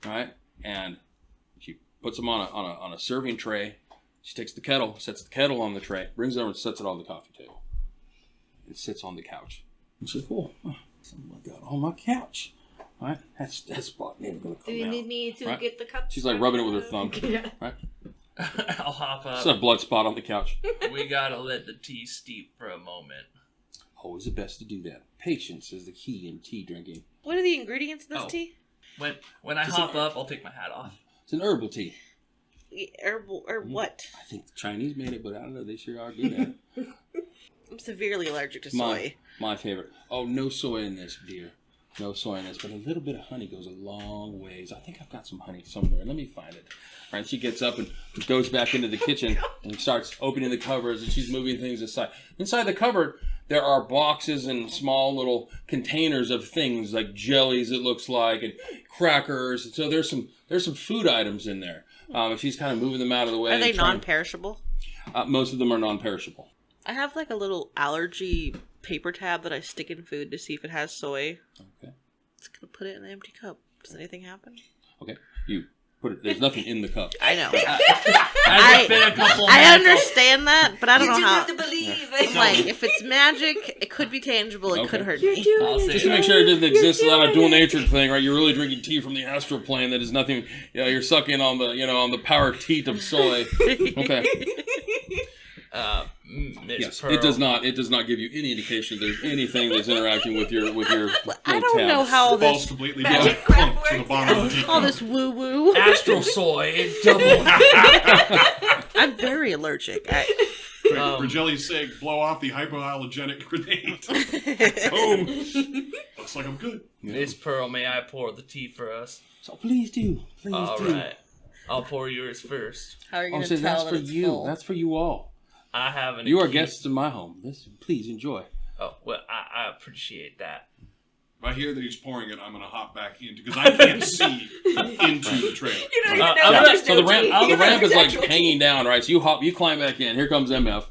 right, and she puts them on a serving tray. She takes the kettle, sets the kettle on the tray, brings it over and sets it on the coffee table. It sits on the couch. And she's like, oh, something like that on my couch. Right? That spot never gonna come Do you out. need me to Right? get the cups? She's like rubbing it with her thumb. Yeah. Right? I'll hop It's up. a blood spot on the couch. We gotta let the tea steep for a moment. Always the best to do that. Patience is the key in tea drinking. What are the ingredients in this Oh. tea? When I hop up, I'll take my hat off. It's an herbal tea. Herbal or what? I think the Chinese made it, but I don't know. They sure are good at it. I'm severely allergic to soy. My favorite. Oh, no soy in this, dear. No soy in this, but a little bit of honey goes a long ways. I think I've got some honey somewhere. Let me find it. All right, she gets up and goes back into the kitchen and starts opening the cupboards, and she's moving things aside. Inside the cupboard, there are boxes and small little containers of things like jellies, it looks like, and crackers. So there's some food items in there. She's kind of moving them out of the way. Are they and trying- non-perishable? Most of them are non-perishable. I have like a little allergy paper tab that I stick in food to see if it has soy. Okay. Just gonna put it in an empty cup. Does anything happen? Okay. You put it. There's nothing in the cup. I know. Has it been a couple I minutes? understand that, but I don't You know just how. have to believe I'm it. like, if it's magic, it could be tangible. It Okay. could hurt You're me. doing I'll it. say Just to make sure it doesn't exist without a dual-natured thing, right? You're really drinking tea from the astral plane that is nothing. You're sucking on the power teat of soy. Okay. Miss Yes. Pearl. It does not give you any indication there's anything that's interacting with your. I don't know how all Falls this, completely Magic down, crap plunk to the works. bottom of the tea. all this woo woo. Astral soy, double. I'm very allergic. For jelly's sake, blow off the hypoallergenic grenade. Boom. Looks like I'm good. Miss Pearl, may I pour the tea for us? So please do. Please All do. right. I'll pour yours first. How are you Oh, gonna so tell that's that for it's you. full? That's for you all. I have an. You are acute- guests in my home. Please enjoy. Oh well, I appreciate that. If I hear that he's pouring it, I'm going to hop back into because I can't see into the trailer. You don't even I'm know gonna- there's So no the ramp, tea. the ramp is like Actual tea. hanging down, right? So you climb back in. Here comes MF.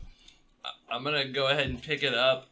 I'm gonna go ahead and pick it up,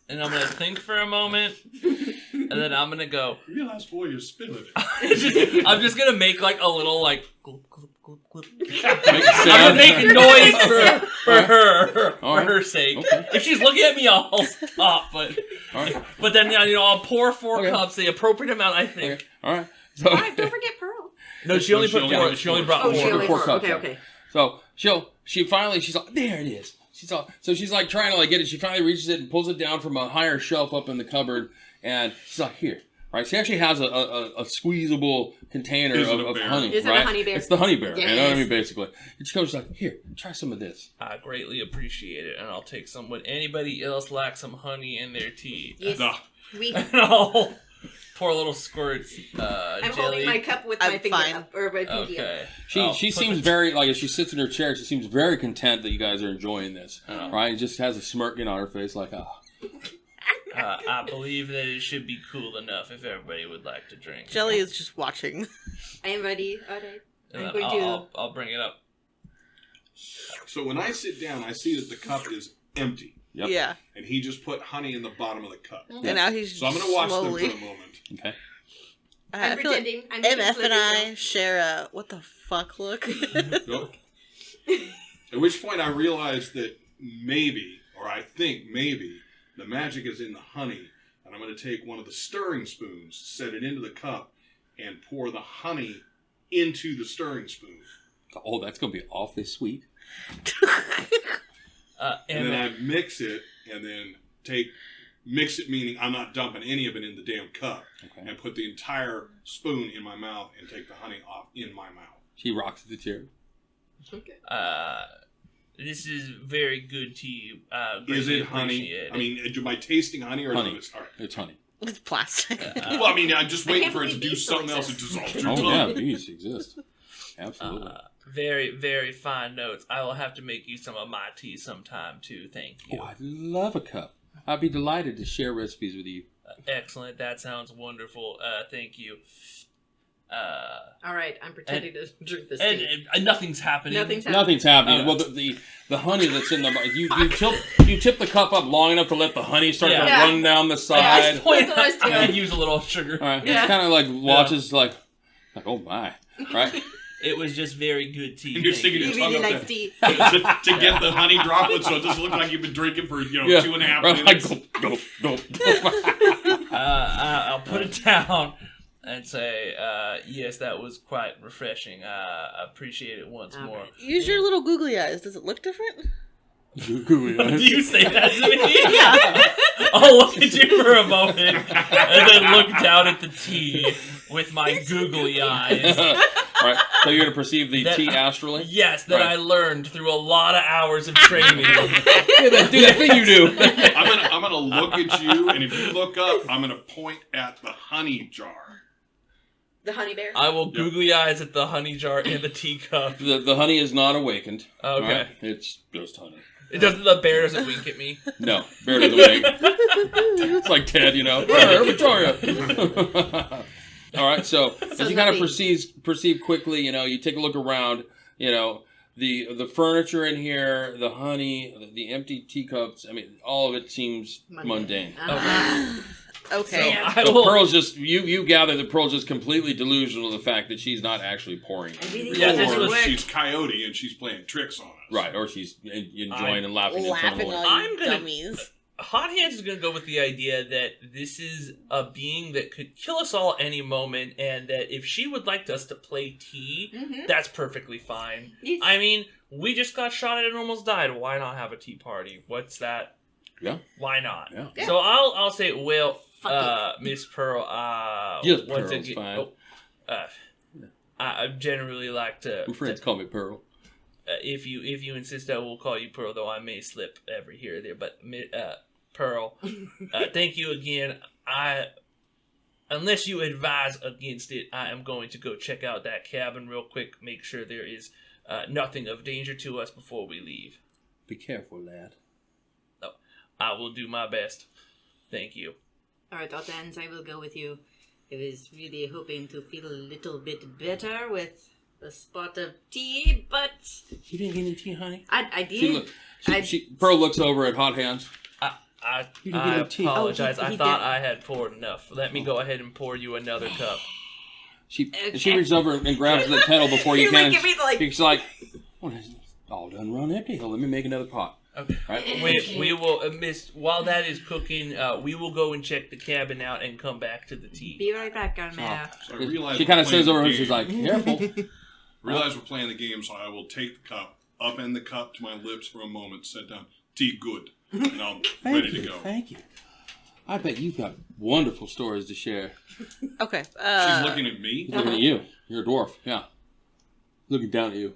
and I'm gonna think for a moment, and then I'm gonna go. You realize, boy, you're spilling it. I'm just gonna make like a little like. Glip, glip, glip, glip. Make I'm gonna sound. make a noise for her All for right. her sake. Okay. If she's looking at me, I'll stop. But All right. then I'll pour 4 Okay. cups, the appropriate amount I think. Okay. All right. So, All right, don't forget Pearl. No, she only She put only 4. had She only 4. brought Oh, 4. she only Four four. cups, Okay, yeah. okay. she finally she's like, there it is. She's like trying to like get it. She finally reaches it and pulls it down from a higher shelf up in the cupboard, and she's like, here. Right, she actually has a squeezable container Is it of a bear? honey. Is it a right? honey bear? It's the honey bear. You know what I Yes. mean, basically. And she goes like, here, try some of this. I greatly appreciate it, and I'll take some. Would anybody else like some honey in their tea? Yes. Duh. We. And I'll pour a little squirts. I'm jelly. holding my cup with my I'm finger fine. up, or my pinky up. Okay. She I'll she put seems the- very like as she sits in her chair. She seems very content that you guys are enjoying this. Oh. Right, and just has a smirk on her face, like I believe that it should be cool enough if everybody would like to drink. Jelly is just watching. I am ready. All right. And I'm then going to. I'll bring it up. So when I sit down, I see that the cup is empty, Yep. Yeah. and he just put honey in the bottom of the cup. Mhm. And now he's So I'm going to watch slowly. them for a moment. okay. I'm I feel like pretending. I'm making MF and slippery I stuff. share a what the fuck look. Nope. At which point I realized that maybe, or I think maybe, the magic is in the honey, and I'm going to take one of the stirring spoons, set it into the cup, and pour the honey into the stirring spoon. Oh, that's gonna be awfully sweet. And then I mix it, and then mix it meaning I'm not dumping any of it in the damn cup, Okay. and put the entire spoon in my mouth and take the honey off in my mouth. She rocks the chair. Okay. This is very good tea. Is Greatly it honey? appreciate it. I mean, am I tasting honey or Honey. not? All right. It's honey. It's plastic. Well, I mean, I'm just waiting can't for it to believe do bees still something else and exist. dissolve your Oh tongue. yeah, bees exist. Absolutely. very, very fine notes. I will have to make you some of my tea sometime too. Thank you. Oh, I'd love a cup. I'd be delighted to share recipes with you. Excellent. That sounds wonderful. Thank you. All right. I'm pretending to drink this And, tea. and nothing's happening. Nothing's happening. Nothing's happening. Oh. Well, the honey that's in the you tip the cup up long enough to let the honey start to Yeah. run down the At side. this point, That's what I was I doing. use a little sugar. All right. Yeah. It's kind of like watches like oh my, right? It was just very good tea. And you're thank sticking you. He your tongue really up likes tea. to get the honey droplets, so it doesn't look like you've been drinking for 2.5 minutes. I'll put it down and say, yes, that was quite refreshing. I appreciate it once more. Alright. Use your little googly eyes. Does it look different? Do you say that to me? Yeah. I'll look at you for a moment and then look down at the tea with my googly eyes. Right. So you're gonna perceive the tea astrally? Yes, that Right. I learned through a lot of hours of training. Do that thing you do. I'm gonna look at you, and if you look up, I'm gonna point at the honey jar. The honey bear. I will googly eyes at the honey jar and the teacup. The honey is not awakened. Okay. Right? It's just honey. The bear doesn't wink at me. No, bear doesn't wink. It's like Ted, Victoria. All right, so as you kind of perceive quickly, you take a look around, the furniture in here, the honey, the empty teacups. I mean, all of it seems mundane. Okay. So Pearl's just you gather that Pearl's just completely delusional of the fact that she's not actually pouring. Yeah, this Or was- she's Coyote and she's playing tricks on us. Right, or she's enjoying and laughing Laughing internally. all I'm you gonna- dummies. Hot Hands is going to go with the idea that this is a being that could kill us all any moment, and that if she would like us to play tea, that's perfectly fine. Yes. I mean, we just got shot at and almost died. Why not have a tea party? What's that? Yeah. Why not? Yeah. So I'll say, well, Fuck Miss Pearl, Just once Pearl's again, fine. I generally like to. My friends call me Pearl. If you insist, I will call you Pearl, though I may slip every here or there. But Pearl, thank you again. Unless you advise against it, I am going to go check out that cabin real quick. Make sure there is nothing of danger to us before we leave. Be careful, lad. I will do my best. Thank you. Alright, Otans, I will go with you. I was really hoping to feel a little bit better with a spot of tea, but You didn't get any tea, honey? I did. Pearl looks over at Hot Hands. I You didn't get no tea. apologize. Oh, he I thought did. I had poured enough. Let me go ahead and pour you another cup. She Okay. reaches over and grabs the kettle before you You're can. looking at me like- She's like, "What is this? All done run empty. Let me make another pot." Okay. Right? We will, while that is cooking, we will go and check the cabin out and come back to the tea. Be right back, Armada. So I realize She kind of we're says playing over the her, she's game. like, "Careful." Realize we're playing the game, so I will take the cup, upend the cup to my lips for a moment, set down, tea good, and I'm ready to go. Thank you. I bet you've got wonderful stories to share. Okay. She's looking at me? He's looking at you. You're a dwarf. Yeah. Looking down at you.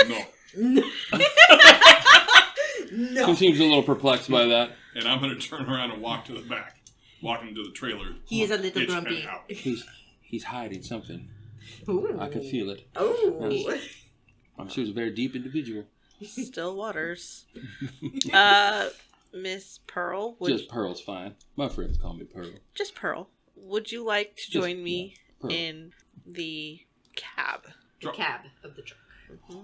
No. She seems a little perplexed by that. And I'm going to turn around and walk to the back. Walk into the trailer. He is a little Hitch grumpy. head out. He's hiding something. Ooh. I can feel it. Oh. I'm sure he's a very deep individual. Still waters. Miss Pearl, Just Pearl's fine. My friends call me Pearl. just Pearl, would you like to join me Pearl. in the cab? The cab of the truck.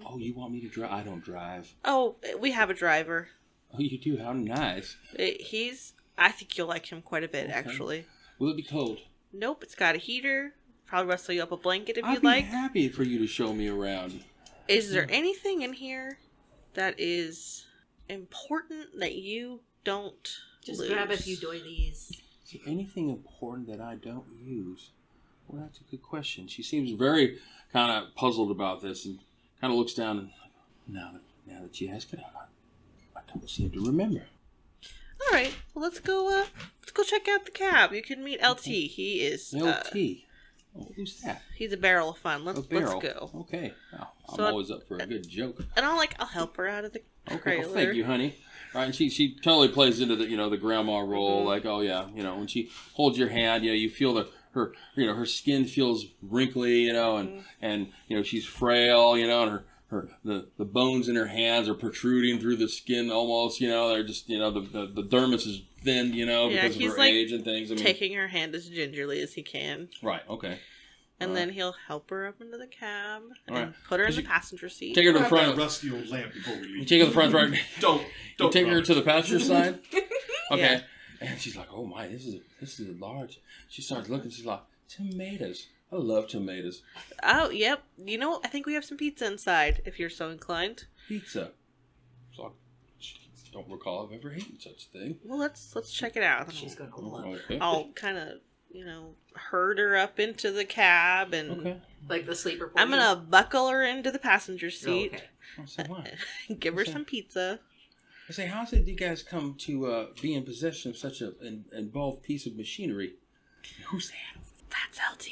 Oh, you want me to drive? I don't drive. Oh, we have a driver. Oh, you do? How nice. I think you'll like him quite a bit, Okay. actually. Will it be cold? Nope, it's got a heater. Probably rustle you up a blanket if I'd you'd be like. happy for you to show me around. Is there anything in here that is important that you don't Just lose? grab a few doilies. Is there anything important that I don't use? Well, that's a good question. She seems very kind of puzzled about this and kind of looks down and now that you ask it, I don't seem to remember. All right, well, let's go check out the cab. You can meet LT. He is LT. Oh, who's that? he's a barrel of fun. A Let's barrel. go. Okay. Well, I'm So always up for a good joke. And I'll help her out of the Okay, trailer. well, thank you, honey. Right, and she totally plays into the grandma role, like, oh yeah, when she holds your hand, you feel her skin feels wrinkly, and she's frail, and the bones in her hands are protruding through the skin almost, they're just the dermis is thinned, because of he's her like age and things. I mean, taking her hand as gingerly as he can. right, okay. And then he'll help her up into the cab and All right. put her in the passenger seat. Take her to the Grab that front. rusty old lamp before we You leave. take her to the front, right? Don't You take her rub to it. the passenger side. Okay. Yeah. And she's like, "Oh my, this is a large." She starts looking. She's like, "Tomatoes. I love tomatoes. Oh, yep. You know, I think we have some pizza inside, if you're so inclined. Pizza. So, I don't recall I've ever eaten such a thing. Well, let's check it out. She's gonna love. Okay. I'll kind of, herd her up into the cab and Okay. Like the sleeper portion. I'm gonna buckle her into the passenger Oh, seat, okay. Oh, so what? give her some pizza. I say, how did you guys come to be in possession of such an involved piece of machinery? Who's that? That's LT.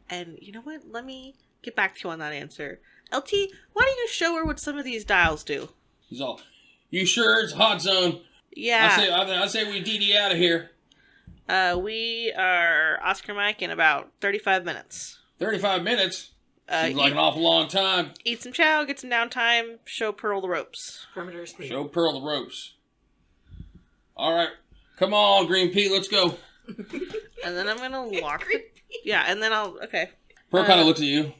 And you know what? Let me get back to you on that answer. LT, why don't you show her what some of these dials do? He's all, you sure it's hot zone? Yeah. I say we DD out of here. We are Oscar Mike in about 35 minutes. 35 minutes? Seems like eat, an awful long time. eat some chow, get some downtime, show Pearl the ropes. Perimeter is clear. Show Pearl the ropes. All right. Come on, Green Pea, let's go. And then I'm gonna lock the... Yeah, and then I'll... Okay. Pearl kind of looks at you.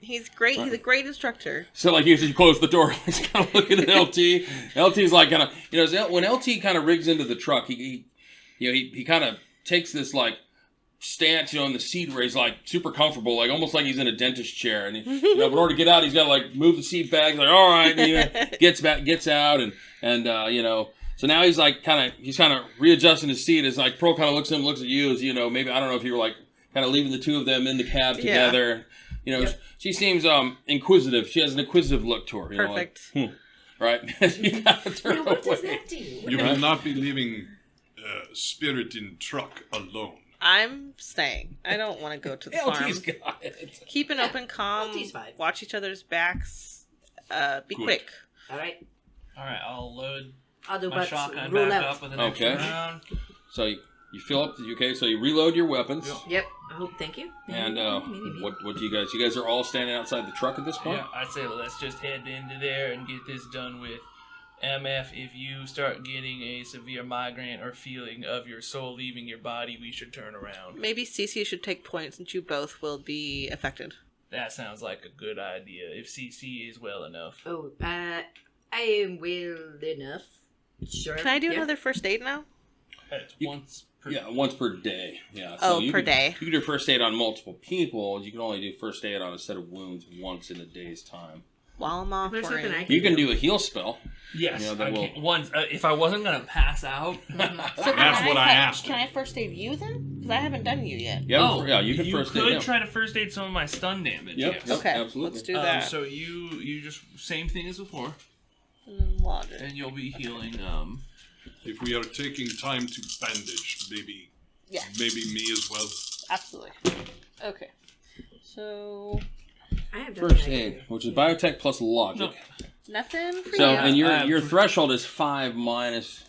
He's great. He's a great instructor. So, like, as you close the door, he's kind of looking at LT. LT's like, kind of, when LT kind of rigs into the truck, he kind of takes this, like, stance, in the seat where he's, like, super comfortable, like, almost like he's in a dentist chair. And, in order to get out, he's got to, like, move the seat back. He's like, all right. And, gets out. And so now he's, like, kind of readjusting his seat. As, like, Pearl kind of looks at him, looks at you as, maybe, I don't know if you were, like, kind of leaving the two of them in the cab together. Yep. She seems inquisitive. She has an inquisitive look to her. Perfect. Right? You gotta turn Now, what does away. that do? You will not be leaving Spirit in truck alone. I'm staying. I don't want to go to the farm. LT's got it. Keep an open comm. LT's fine. Watch each other's backs. Be Good. quick. All right. All right, I'll load I'll do my but shotgun rule back out. up with an extra Okay. round. So you fill up. Okay. So you reload your weapons. Yep. Oh, thank you. And Maybe. what do you guys? You guys are all standing outside the truck at this point. Yeah, I'd say let's just head into there and get this done with. MF, if you start getting a severe migraine or feeling of your soul leaving your body, we should turn around. Maybe CeCe should take points since you both will be affected. That sounds like a good idea. If CeCe is well enough. Oh, I am well enough. Sure. Can I do Yeah. another first aid now? It's You- once per Yeah, once per day. Yeah. Oh, you per can, day. You can do first aid on multiple people. You can only do first aid on a set of wounds once in a day's time. While I'm off There's for nothing I it. can You can do a heal spell. Yes, Yeah, that I will- can't- once if I wasn't gonna pass out. So That's what I asked Can I first aid you then? Because I haven't done you yet. Yeah, you can first aid could him. try to first aid some of my stun damage. Yep. Yes. Yep. Okay, absolutely. let's do that. So you just same thing as before, And then lodge it. and you'll be healing. If we are taking time to bandage, maybe Yes. maybe me as well. Absolutely. Okay. So I have done First that. aid, which is biotech plus logic. nothing for So, you. and your I have your to- threshold is 5 minus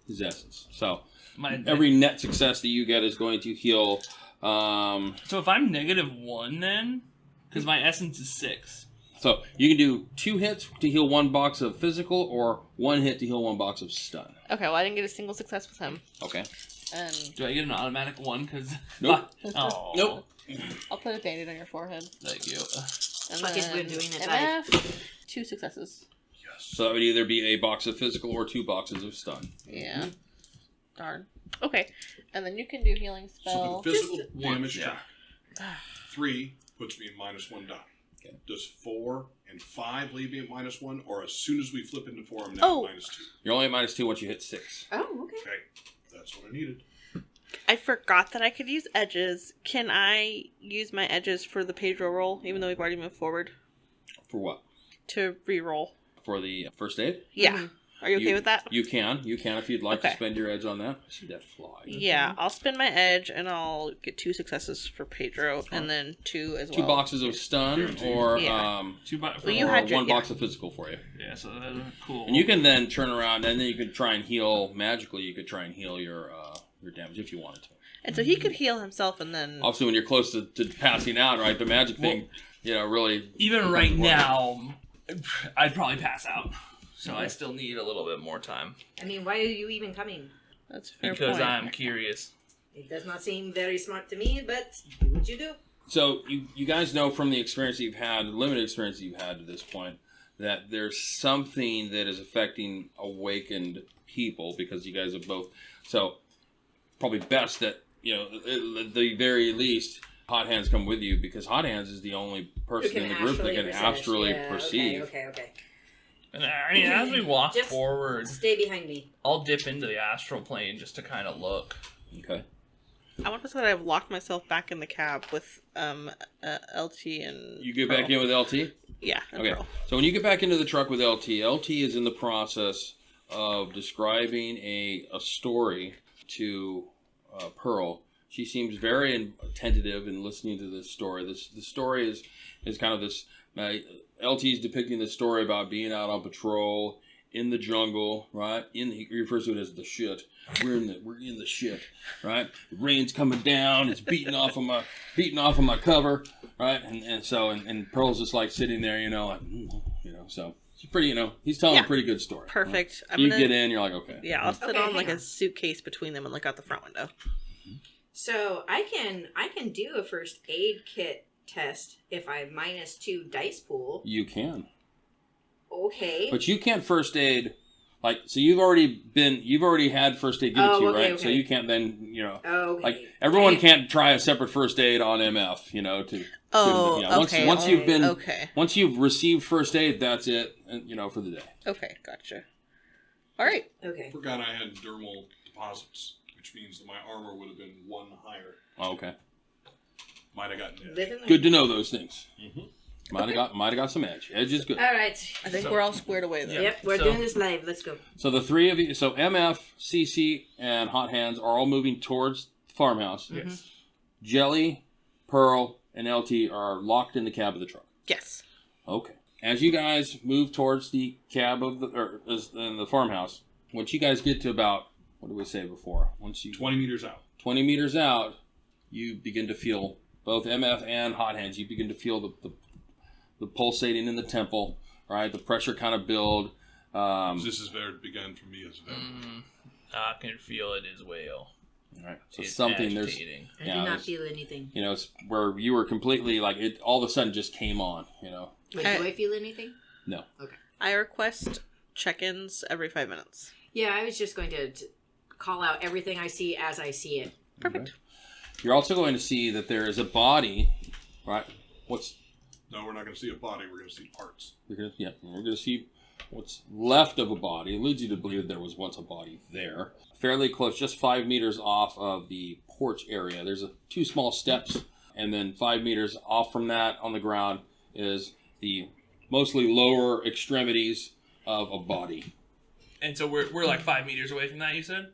his essence. So, My every net success that you get is going to heal. So if I'm -1 then, because my essence is 6. So you can do 2 hits to heal 1 box of physical, or 1 hit to heal 1 box of stun. Okay, well I didn't get a single success with him. Okay. And Do I get an automatic 1? Because Nope. Oh, Nope. I'll put a band-aid on your forehead. Thank you. And Fuck it, then we're doing it MF, 2 successes. So that would either be a box of physical or 2 boxes of stun. Yeah. Darn. Okay. And then you can do healing So spell. the physical Just damage once, track. 3 puts me in -1 die. Okay. Does 4 and 5 leave me at -1, or as soon as we flip into 4, I'm now Oh. at -2? You're only at -2 once you hit 6. Oh, okay. Okay, that's what I needed. I forgot that I could use edges. Can I use my edges for the Pedro roll, even though we've already moved forward? For what? To re-roll. For the first aid? Yeah. Mhm. Are you okay with that? You can if you'd like to Okay. spend your edge on that. I see that fly. Yeah, I'll spend my edge and I'll get 2 successes for Pedro and then 2 as well. 2 boxes of stun, or Yeah. 2 boxes. Well, you or had your- 1 box of physical for you. Yeah, so that's cool. And you can then turn around, and then you could try and heal magically. You could try and heal your damage if you wanted to. And so he could heal himself and then... Obviously, when you're close to passing out, right, the magic thing, really. Even right now, I'd probably pass out. So I still need a little bit more time I mean, why are you even coming? That's a fair because point. I'm curious. It does not seem very smart to me, but do what you do. So you guys know from the experience you've had, limited experience you've had to this point, that there's something that is affecting awakened people, because you guys have both. So probably best that at the very least Hot Hands come with you because Hot Hands is the only person in the group that can astrally perceive. Okay. And I mean, as we walk Just forward, stay behind me. I'll dip into the astral plane just to kind of look. Okay. I want to say that I've locked myself back in the cab with LT and You get Pearl. back in with LT? Yeah. And Okay. Pearl. So when you get back into the truck with LT is in the process of describing a story to Pearl. She seems very attentive in listening to this story. The story is kind of this. LT is depicting the story about being out on patrol in the jungle, right? He refers to it as the shit. We're in the shit, right? The rain's coming down. It's beating off of my cover, right? And Pearl's just like sitting there, like, so she's pretty, he's telling a pretty good story. Perfect. Right? You get in, you're like, okay. Yeah, I'll sit on like a suitcase between them and look out the front window. So I can do a first aid kit test if I -2 dice pool. You can. Okay. But you can't first aid, so you've already had first aid given to you, right? Okay. So you can't then, Okay. everyone can't try a separate first aid on MF, Okay. Once you've received first aid, that's it, for the day. Okay, gotcha. All right. Okay. Forgot I had dermal deposits, which means that my armor would have been 1 higher. Oh, okay. Might have gotten edge. Good to know those things. Mm-hmm. Might have got some edge. Edge is good. All right. I think we're all squared away then. Yep, we're doing this live. Let's go. So the three of you, so MF, CeCe, and Hot Hands are all moving towards the farmhouse. Yes. Jelly, Pearl, and LT are locked in the cab of the truck. Yes. Okay. As you guys move towards the cab of the farmhouse, once you guys get to about, what did we say before? 20 meters out. 20 meters out, you begin to feel, both MF and Hot Hands, you begin to feel the pulsating in the temple, right? The pressure kind of build. This is where it began for me as well. I can feel it as well. All right. So It's something agitating. I do not feel anything. it's where you were completely it all of a sudden just came on, Wait, do I feel anything? No. Okay. I request check-ins every 5 minutes. Yeah, I was just going to call out everything I see as I see it. Perfect. Okay. You're also going to see that there is a body, right? No, we're not going to see a body. We're going to see parts. We're going to see what's left of a body. It leads you to believe there was once a body there. Fairly close, just 5 meters off of the porch area. There's 2 small steps, and then 5 meters off from that on the ground is the mostly lower extremities of a body. And so we're like 5 meters away from that, you said?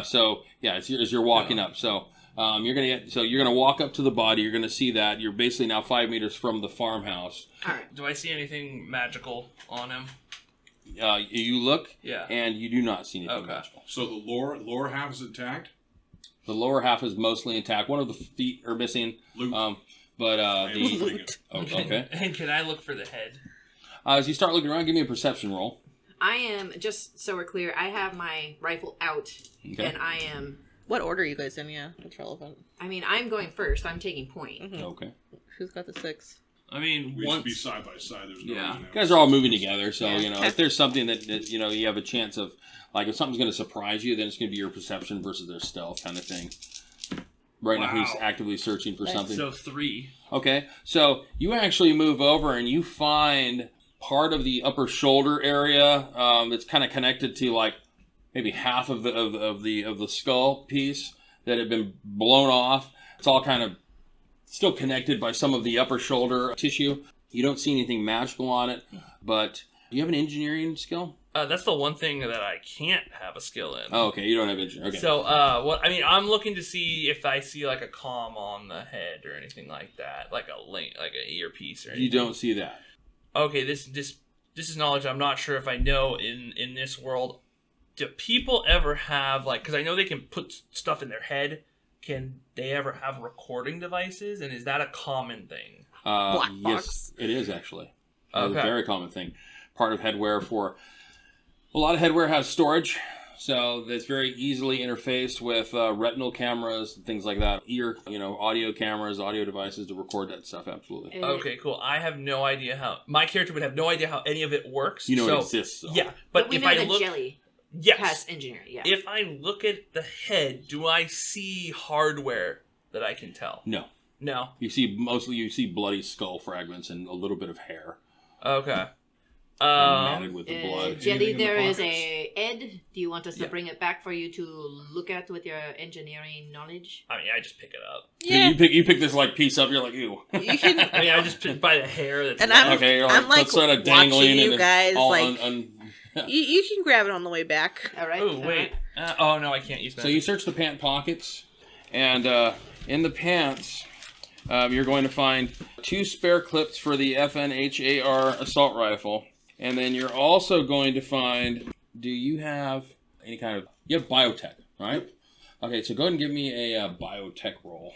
So yeah, as you're walking up, so you're gonna walk up to the body. You're gonna see that you're basically now 5 meters from the farmhouse. All right. Do I see anything magical on him? You look, Yeah. and you do not see anything Okay. magical. So the lower half is intact? The lower half is mostly intact. One of the feet are missing. Loot. But I am the looting it. okay. And can I look for the head? As you start looking around, give me a perception roll. I am, just so we're clear, I have my rifle out, Okay. and I am, What order are you guys in? Yeah, that's relevant. I'm going first. I'm taking point. Mhm. Okay. Who's got the 6? I mean, We once should be side by side. There's no Yeah. reason You to guys are all moving together, so Yeah. if there's something that you have a chance of, if something's going to surprise you, then it's going to be your perception versus their stealth kind of thing. Right now, who's Wow. actively searching for something? So 3. Okay, so you actually move over and you find part of the upper shoulder area that's kind of connected to maybe half of the skull piece that had been blown off. It's all kind of still connected by some of the upper shoulder tissue. You don't see anything magical on it, but do you have an engineering skill? That's the one thing that I can't have a skill in. Oh, okay, you don't have engineering. Okay. So, I'm looking to see if I see like a comm on the head or anything like that, like a link, like an earpiece or anything. You don't see that. Okay, this is knowledge I'm not sure if I know in this world. Do people ever have because I know they can put stuff in their head. Can they ever have recording devices, and is that a common thing? Black Yes, box. it is actually. It's a Okay. very common thing. Part of headwear for a lot of headwear has storage, so that's very easily interfaced with retinal cameras and things like that. Audio cameras, audio devices to record that stuff. Absolutely. Okay, cool. I have no idea how my character would have no idea how any of it works. You know so, it exists. Though. Yeah, But but we if know I that look, Jelly yes, has engineering, yeah. if I look at the head, do I see hardware that I can tell? No. No. You see bloody skull fragments and a little bit of hair. Okay. Matted with the blood. Jelly, Anything in the there is pockets? a Ed. Do you want us to Yeah. bring it back for you to look at with your engineering knowledge? I mean, I just pick it up. Yeah, You pick this like piece up. You're like, ew. you can. I mean, I just pick by the hair. That's And I'm- Okay, you're I'm like sort of dangling watching you and guys, all like- You can grab it on the way back. All right. Oh all wait. right. Oh no, I can't use that. So you search the pant pockets, and in the pants, you're going to find 2 spare clips for the FNHAR assault rifle, and then you're also going to find. Do you have any kind of? You have biotech, right? Okay, so go ahead and give me a biotech roll.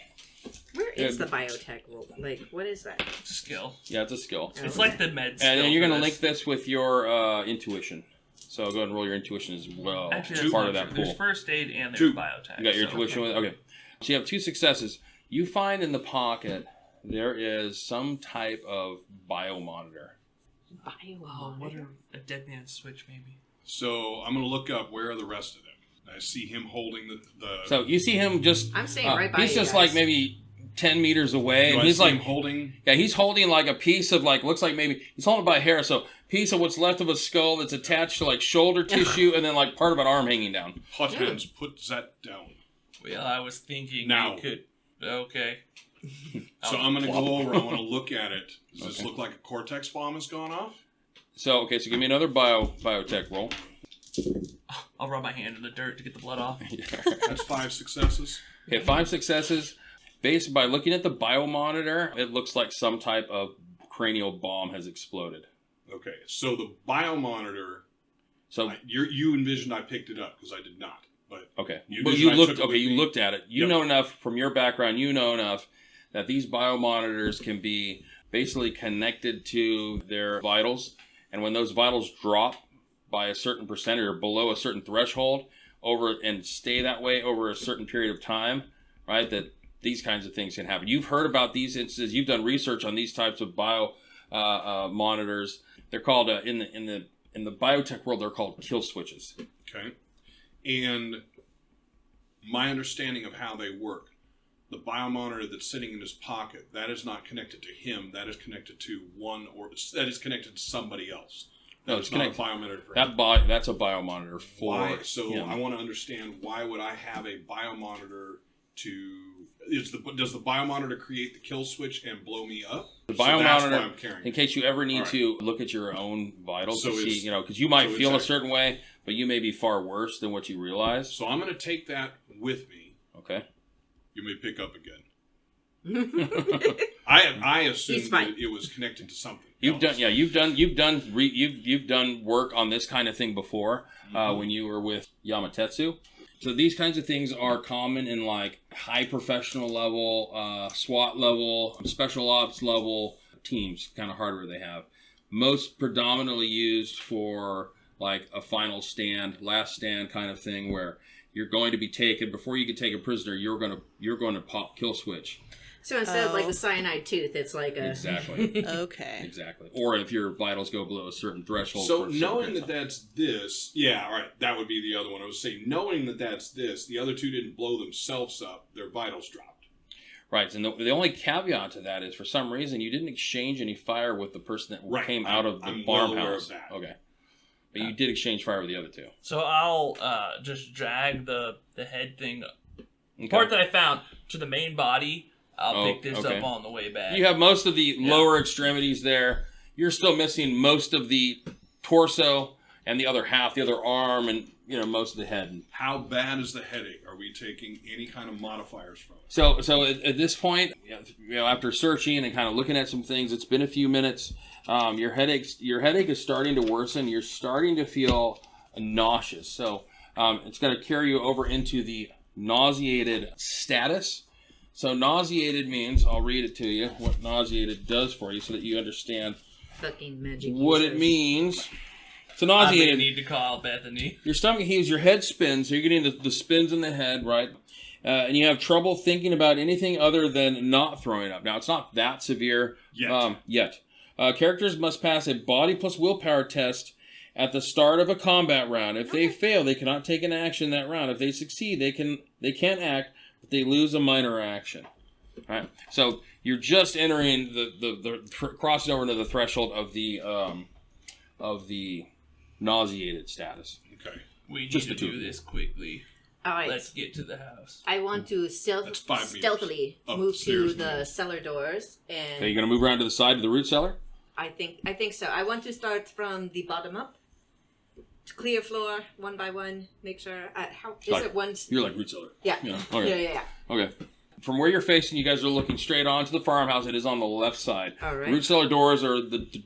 Where is the biotech roll? Like, what is that? It's a skill. Yeah, it's a skill. It's like the med skill. And then you're for going to this. link this with your intuition. So go ahead and roll your intuition as well. Actually, It's that's part not of that true. pool. There's first aid and there's 2. biotech. You got your so- intuition with it? Okay. So you have 2 successes. You find in the pocket there is some type of biomonitor. Oh, what a dead man's switch, maybe. So I'm going to look up where are the rest of them. I see him holding the So you see him just. I'm staying right by He's you just guys. like maybe 10 meters away. do And I he's see like. him holding? Yeah, he's holding like a piece of like, looks like maybe. He's holding it by hair. So piece of what's left of a skull that's attached to like shoulder tissue and then like part of an arm hanging down. Hot hands, put that down. Well, I was thinking Now. we could. Okay. So I'm going to go over. I want to look at it. Does this Okay. look like a Cortex bomb has gone off? So, okay, so give me another biotech roll. I'll rub my hand in the dirt to get the blood off. That's 5 successes. Okay, 5 successes. Based by looking at the biomonitor, it looks like some type of cranial bomb has exploded. Okay, so the biomonitor, So, you envisioned I picked it up because I did not. But okay, You but did, you I looked. took it Okay, with you me. looked at it. You Yep. know enough from your background. You know enough that these biomonitors can be basically connected to their vitals, and when those vitals drop by a certain percentage or below a certain threshold, over and stay that way over a certain period of time, right? That these kinds of things can happen. You've heard about these instances. You've done research on these types of monitors. They're called in the biotech world. They're called kill switches. Okay. And my understanding of how they work, the biomonitor that's sitting in his pocket, that is not connected to him. That is connected to that is connected to somebody else. That No, is it's not a connected. biomonitor for him. That's a biomonitor for Why? So him. I want to understand, why would I have a biomonitor to... does the biomonitor create the kill switch and blow me up? The So that's why biomonitor, I'm carrying in it. case you ever need Alright. to look at your own vitals So to see, it's- because you might so feel a it's certain way, but you may be far worse than what you realize. So I'm going to take that with me. Okay. You may pick up again. I assumed He's fine. that it was connected to something. You've else. done, you've done work on this kind of thing before when you were with Yamatetsu. So these kinds of things are common in like high professional level, SWAT level, special ops level teams, kind of hardware they have. Most predominantly used for like a final stand, last stand kind of thing where you're going to be taken before you can take a prisoner. You're going to pop kill switch. So instead of like Oh. the cyanide tooth, it's like a Exactly. Okay. Exactly. Or if your vitals go below a certain threshold. So for a certain knowing period that of time. that's this, yeah, all right, that would be the other one. I was saying, knowing that that's this, the other two didn't blow themselves up; their vitals dropped. Right, and the only caveat to that is for some reason you didn't exchange any fire with the person that Right, came out of the I'm well aware farmhouse. of that. Okay, but you did exchange fire with the other two. So I'll just drag the head thing, Okay. part that I found, to the main body. I'll Oh, pick this okay. up on the way back. You have most of the Yeah. lower extremities there. You're still missing most of the torso and the other half, the other arm, and most of the head. How bad is the headache? Are we taking any kind of modifiers from it? So at this point, after searching and kind of looking at some things, it's been a few minutes. Your headache is starting to worsen. You're starting to feel nauseous. So it's going to carry you over into the nauseated status. So nauseated means, I'll read it to you, what nauseated does for you so that you understand fucking magic. what it users. means. So I may nauseated, need to call Bethany. your stomach heaves, your head spins, so you're getting the spins in the head, right? And you have trouble thinking about anything other than not throwing up. Now, it's not that severe Yet. Characters must pass a body plus willpower test at the start of a combat round. If they fail, they cannot take an action that round. If they succeed, they can act, but they lose a minor action. All right. So you're just entering crossing over into the threshold of the nauseated status. Okay. We need Just to the two do of you. this quickly. All right. Let's get to the house. I want to That's 5 meters stealthily up move the to stairs, the maybe. cellar doors, and Okay, you're gonna move around to the side of the root cellar. I think so. I want to start from the bottom up. To clear floor one by one. Make sure. How is Like, it one? You're like root cellar. Yeah. Yeah. Okay. Yeah. Okay. From where you're facing, you guys are looking straight onto the farmhouse. It is on the left side. All right. Root cellar doors are the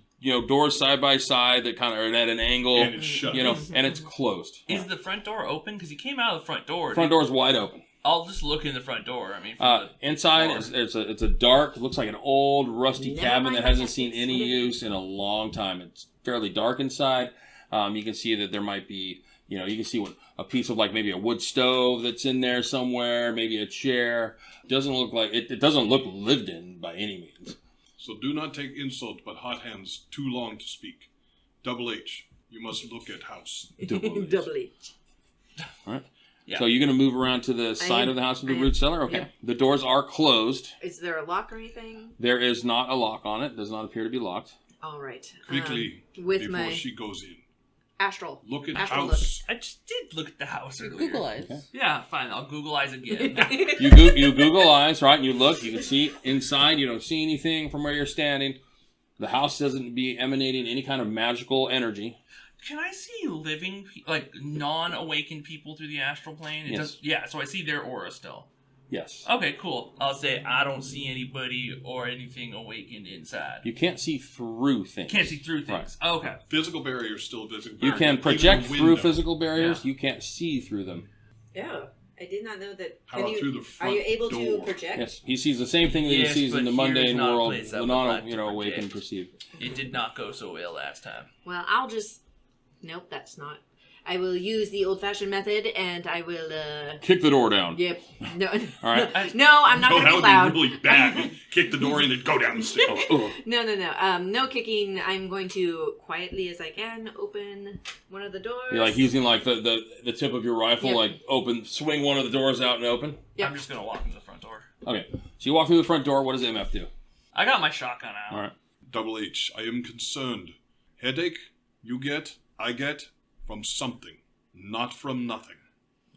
doors side by side that kind of are at an angle. And it's shut. And it's closed. Is the front door open? Because he came out of the front door. Front door's wide open. I'll just look in the front door. I mean, from the Inside, floor. it's a dark, looks like an old rusty Never cabin mind that my hasn't seen jackets. any Whatever. use in a long time. It's fairly dark inside. You can see that there might be, you can see a piece of like maybe a wood stove that's in there somewhere, maybe a chair. Doesn't look like it doesn't look lived in by any means. So do not take insult, but hot hands too long to speak. Double H, you must look at house. Doubly. All right. Yeah. So you're going to move around to the side am- of the house with the I am- root cellar? Okay. yep. The doors are closed. Is there a lock or anything? There is not a lock on it. Does not appear to be locked. All right. Quickly, with before my she goes in. astral. Look at Astral house. I just did look at the house earlier. Google eyes. Okay. Yeah, fine. I'll Google eyes again. You you Google eyes, right? And you look. You can see inside. You don't see anything from where you're standing. The house doesn't be emanating any kind of magical energy. Can I see living, like non-awakened people through the astral plane? It Yes. does, yeah, so I see their aura still. Yes. Okay, cool. I'll say I don't see anybody or anything awakened inside. You can't see through things. Can't see through things. Okay. Physical barrier is still a physical You barrier. can Even project a through window. physical barriers. You can't see through them. Yeah, I did not know that. How about through the front Are you able door? to project? Yes. He sees the same thing that Yes, he sees in but the here's mundane not a world. place I The would non, like to awakened project. perceive. It did not go so well last time. Well, I'll just. Nope, that's not. I will use the old-fashioned method, and I will. Kick the door down. Yep. No. All right. No, I'm not No, gonna that be would loud. be really bad. Kick the door in and go down the stairs. Ugh. No. No kicking. I'm going to quietly as I can open one of the doors. You're like using like the tip of your rifle, Yep. like swing one of the doors out and open. Yep. I'm just going to walk into the front door. Okay. So you walk through the front door. What does MF do? I got my shotgun out. All right. Double H, I am concerned. Headache, I get from something, not from nothing.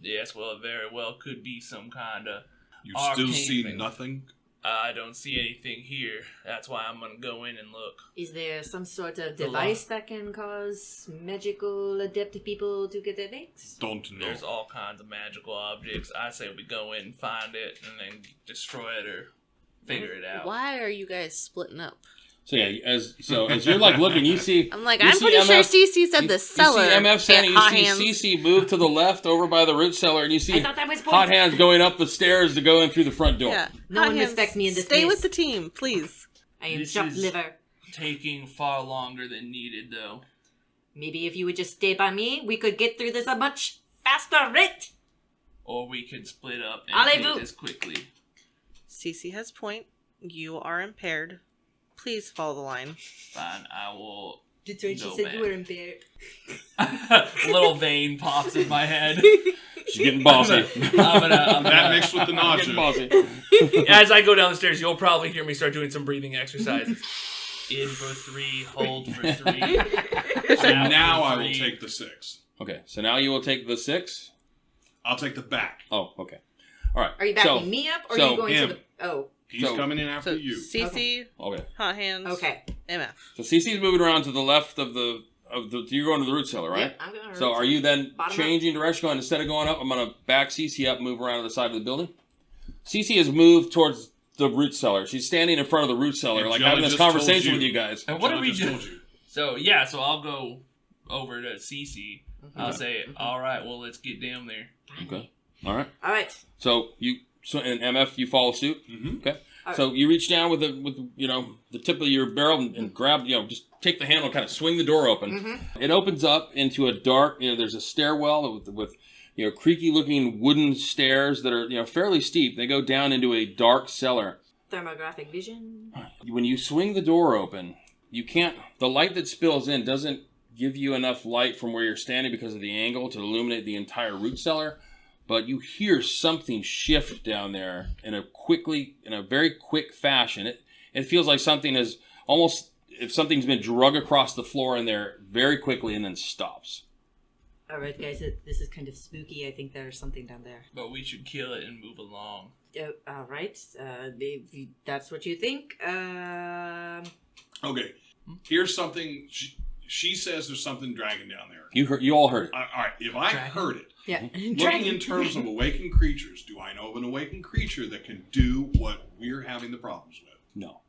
Yes, well, it very well could be some kind of... You still Arcane see thing. nothing? I don't see anything here. That's why I'm going to go in and look. Is there some sort of The device that can cause magical adept people to get headaches? Don't know. There's all kinds of magical objects. I say we go in, find it, and then destroy it or figure it out. Why are you guys splitting up? So yeah, as you're like looking, you see. I'm like, you I'm see pretty sure MF CeCe said the cellar. You see MF standing. Hot You hands. see CeCe move to the left over by the root cellar, and you see I thought that was hot point. hands going up the stairs to go in through the front door. Yeah. No Hot one hands, respects me in this Stay place. with the team, please. I am This chopped is- liver. Taking far longer than needed, though. Maybe if you would just stay by me, we could get through this a much faster rate. Or we could split up and Allez-vous. take this quickly. CeCe has point. You are impaired. Please follow the line. Fine, I will... Detroit, No, she said man. you were impaired. Little vein pops in my head. She's getting bossy. I'm gonna That mixed with the Getting nausea. bossy. as I go down the stairs, you'll probably hear me start doing some breathing exercises. In for 3, hold for 3. And now for I will 3. take the 6. Okay, so now you will take the 6. I'll take the back. Oh, okay. All right. Are you backing me up, or are you going him. to the... Oh, He's So- coming in after So you. CeCe, Okay. hot hands, okay. MF. So CeCe's moving around to the left of the. You're going to the root cellar, right? Yep, I'm going to... So are you then Bottom changing direction? Going instead of going up, I'm going to back CeCe up, move around to the side of the building. CeCe has moved towards the root cellar. She's standing in front of the root cellar, And like Jelly having this just told conversation you. with you guys. And what John do we just do? told you. So, yeah, so I'll go over to CeCe. I'll Okay. say, all right, well, let's get down there. Okay. All right. All right. So and MF, you follow suit. Mhm. Okay. All So you reach down with the tip of your barrel and grab, just take the handle, and kind of swing the door open. Mm-hmm. It opens up into a dark. There's a stairwell with creaky looking wooden stairs that are fairly steep. They go down into a dark cellar. Thermographic vision. When you swing the door open, you can't. The light that spills in doesn't give you enough light from where you're standing because of the angle to illuminate the entire root cellar. but you hear something shift down there in a very quick fashion. It feels like something is almost, if something's been drug across the floor in there very quickly and then stops. All right, guys, this is kind of spooky. I think there's something down there. But we should kill it and move along. All right, if that's what you think. Okay, here's something. She says there's something dragging down there. You all heard it. All right, if I heard it, Yeah. looking in terms of awakened creatures, do I know of an awakened creature that can do what we're having the problems with? No.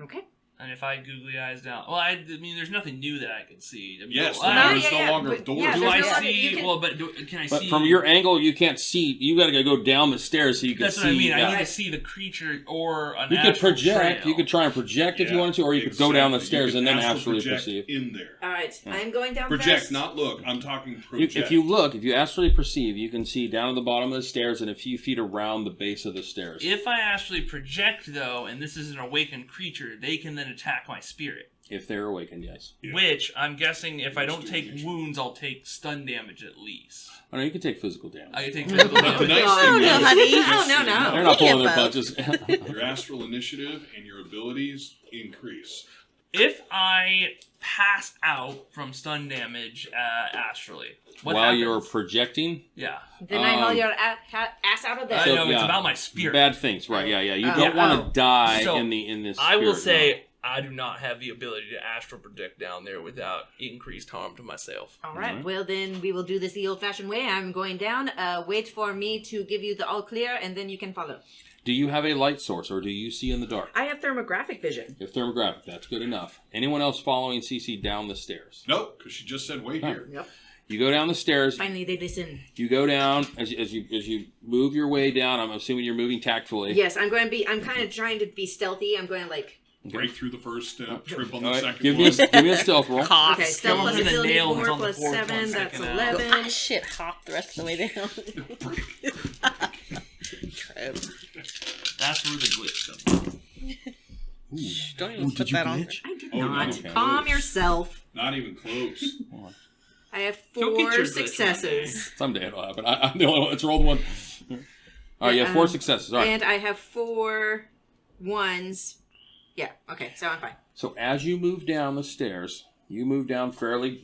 Okay. And if I googly eyes down, well, I mean, there's nothing new that I can see. I mean, Yes, well, there's no longer but- doors. yeah, do there's I no longer- see? you can- Well, but can I But see? from your angle, you can't see. You got to go down the stairs so you can That's see. what I mean. yeah. I need to see the creature or an You could astral project. trail. You could try and project if you Yeah, wanted to, or you could go down the exactly. stairs You and can then astral actually project perceive. in there. All right, I'm going down Project, fast. not look. I'm talking project. If you astrally perceive, you can see down at the bottom of the stairs and a few feet around the base of the stairs. If I actually project, though, and this is an awakened creature, they can then attack my spirit. If they're awakened, yes. Yeah. Which, I'm guessing, if I don't take Damage. wounds, I'll take stun damage at least. Oh, no, you can take physical damage. I can take physical But the damage. nice Oh, thing no, is, honey. just No, so you no, no. know, They're not pulling their Yeah, punches. your astral initiative and your abilities increase. If I pass out from stun damage astrally, what While happens? you're projecting, Yeah. Then I haul Um, your ass out of there. I So, know, yeah. it's about my spirit. bad things, right? Yeah. You Oh. don't Yeah, want to die So, in this. I will spirit realm. say I do not have the ability to astral project down there without increased harm to myself. All right. Alright. Well, then we will do this the old-fashioned way. I'm going down. Wait for me to give you the all clear, and then you can follow. Do you have a light source, or do you see in the dark? I have thermographic vision. If thermographic, that's good enough. Anyone else following CeCe down the stairs? Nope, because she just said wait here. Yep. You go down the stairs. Finally, they listen. You go down as you move your way down. I'm assuming you're moving tactfully. Yes, I'm going to be. I'm kind of trying to be stealthy. I'm going to like. Break through the first step, trip on the All right, second give one. me a stealth roll. Hop. Okay, stealth Go plus under the agility nails 4 on the plus fourth 7. one That's second out. 11. Ah, shit, hop the rest of the way down. Trev. That's where the glitch comes. Shh, don't even put that on. I did Oh, not. no. Okay. Calm yourself. Not even close. I have You'll get 4 your glitch one successes. Someday it'll happen. I'm the only one that's rolled one. All right, you have 4 successes. All right. And I have 4 ones. Yeah, okay, so I'm fine. So as you move down the stairs, you move down fairly,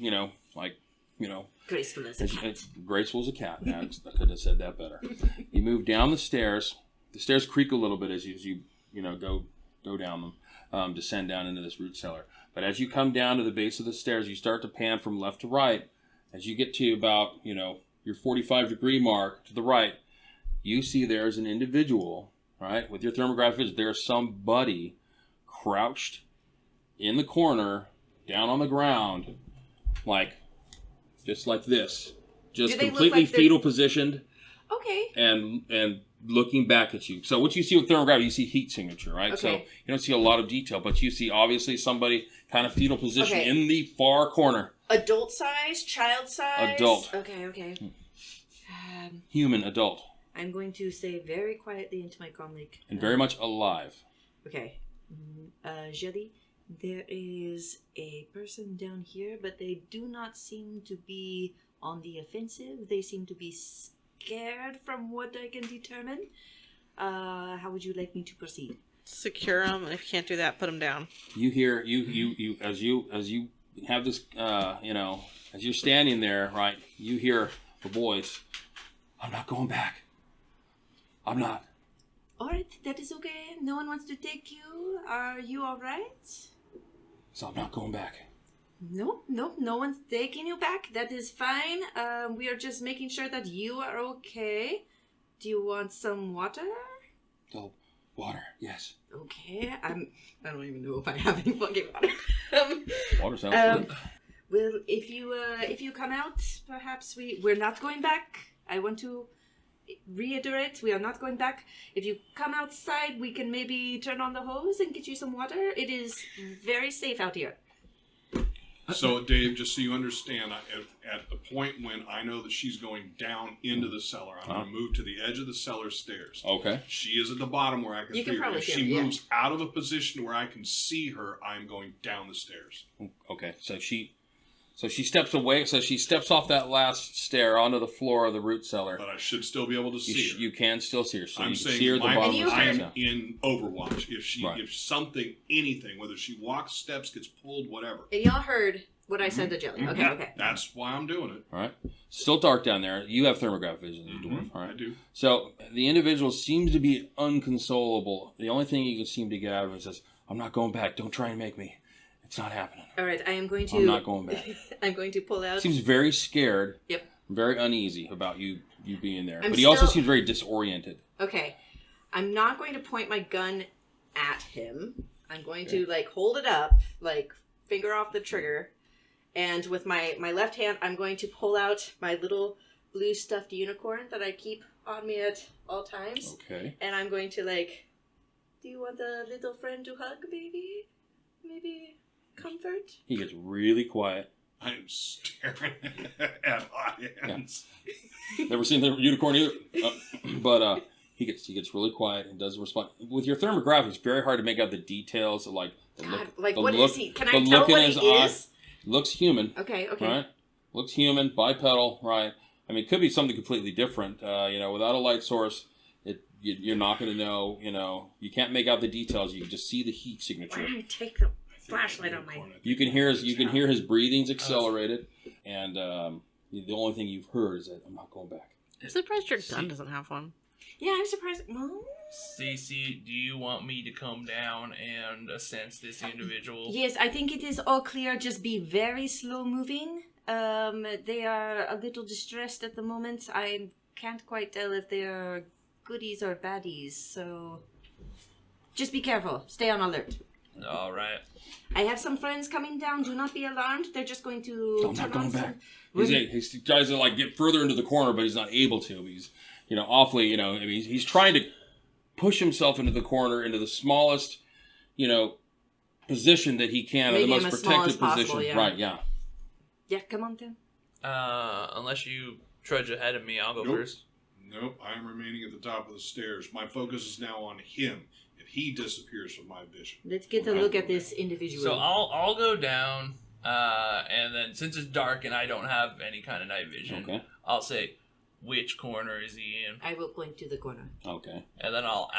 Graceful as a cat. graceful as a cat. Yeah, I couldn't have said that better. You move down the stairs. The stairs creak a little bit as you go down them, descend down into this root cellar. But as you come down to the base of the stairs, you start to pan from left to right. As you get to about, your 45-degree mark to the right, you see there's an individual, right? With your thermographic vision, there's somebody crouched in the corner, down on the ground, just like this. Just Do they look completely like they're- fetal positioned Okay. and looking back at you. So what you see with thermography, you see heat signature, right? So Okay. you don't see a lot of detail, but you see obviously somebody kind of fetal position Okay. in the far corner. Adult size? Child size? Adult. Okay. Human, adult, I'm going to say very quietly into my comm link. and very much alive. Okay. Jelly, there is a person down here, but they do not seem to be on the offensive. They seem to be scared from what I can determine. How would you like me to proceed? Secure them, and if you can't do that, put them down. You hear you as you have this as you're standing there, right? You hear the voice. I'm not going back. I'm not. Alright, that is okay. No one wants to take you. Are you alright? So I'm not going back. No one's taking you back. That is fine. We are just making sure that you are okay. Do you want some water? So water, yes. Okay, I don't even know if I have any fucking water. Water sounds good. Well, if you come out, perhaps we're not going back. I want to reiterate, we are not going back. If you come outside, we can maybe turn on the hose and get you some water. It is very safe out here. So, Dave, just so you understand, at the point when I know that she's going down into the cellar, I'm going to move to the edge of the cellar stairs. Okay. She is at the bottom where I can You see can her. probably If see she her, yeah. moves out of a position where I can see her, I'm going down the stairs. Okay. So she steps away. So she steps off that last stair onto the floor of the root cellar. But I should still be able to see her. You can still see her. So I'm you can saying see her at the bottom of the I stairs. am in Overwatch. If Right. if something, anything, whether she walks, steps, gets pulled, whatever. And y'all heard what I said to Jelly. Okay, Yeah, okay. That's why I'm doing it. All right. Still dark down there. You have thermographic vision, you dwarf. All right. I do. So the individual seems to be unconsolable. The only thing you can seem to get out of it is, "I'm not going back. Don't try and make me. It's not happening. All right, I am going to. I'm not going back." I'm going to pull out. Seems very scared. Yep. Very uneasy about you being there. I'm But he also still- seems very disoriented. Okay, I'm not going to point my gun at him. I'm going to hold it up, finger off the trigger, and with my left hand, I'm going to pull out my little blue stuffed unicorn that I keep on me at all times, Okay. and I'm going to do you want a little friend to hug, baby? Maybe comfort. He gets really quiet. I'm staring at hot hands. Never seen the unicorn either. But he gets really quiet and doesn't respond. With your thermographic, it's very hard to make out the details of the God, look. what is he? Can I the tell look in what his he eye. is? Looks human. Okay. Right? Looks human, bipedal, right? I mean, it could be something completely different. Without a light source, you're not going to know. You can't make out the details. You can just see the heat signature. Why don't I take the flashlight on my... You can hear his breathing's accelerated, and the only thing you've heard is that, "I'm not going back." I'm surprised your gun doesn't have one. Yeah, I'm surprised. Well, CeCe, do you want me to come down and sense this individual? yes, I think it is all clear. Just be very slow moving. They are a little distressed at the moment. I can't quite tell if they are goodies or baddies, so just be careful. Stay on alert. All right. I have some friends coming down. Do not be alarmed. They're just going to... I'm not going back. some- He tries to get further into the corner, but he's not able to. He's awfully he's trying to push himself into the corner, into the smallest position that he can, Maybe in the in most as small as protected possible, position. yeah. Right? Yeah. Yeah, come on, Tim. Unless you trudge ahead of me, I'll go Nope. first. Nope, I am remaining at the top of the stairs. My focus is now on him. If he disappears from my vision. Let's get a look at this individual. So I'll go down, and then since it's dark and I don't have any kind of night vision, Okay. I'll say, which corner is he in? I will point to the corner. Okay. And then I'll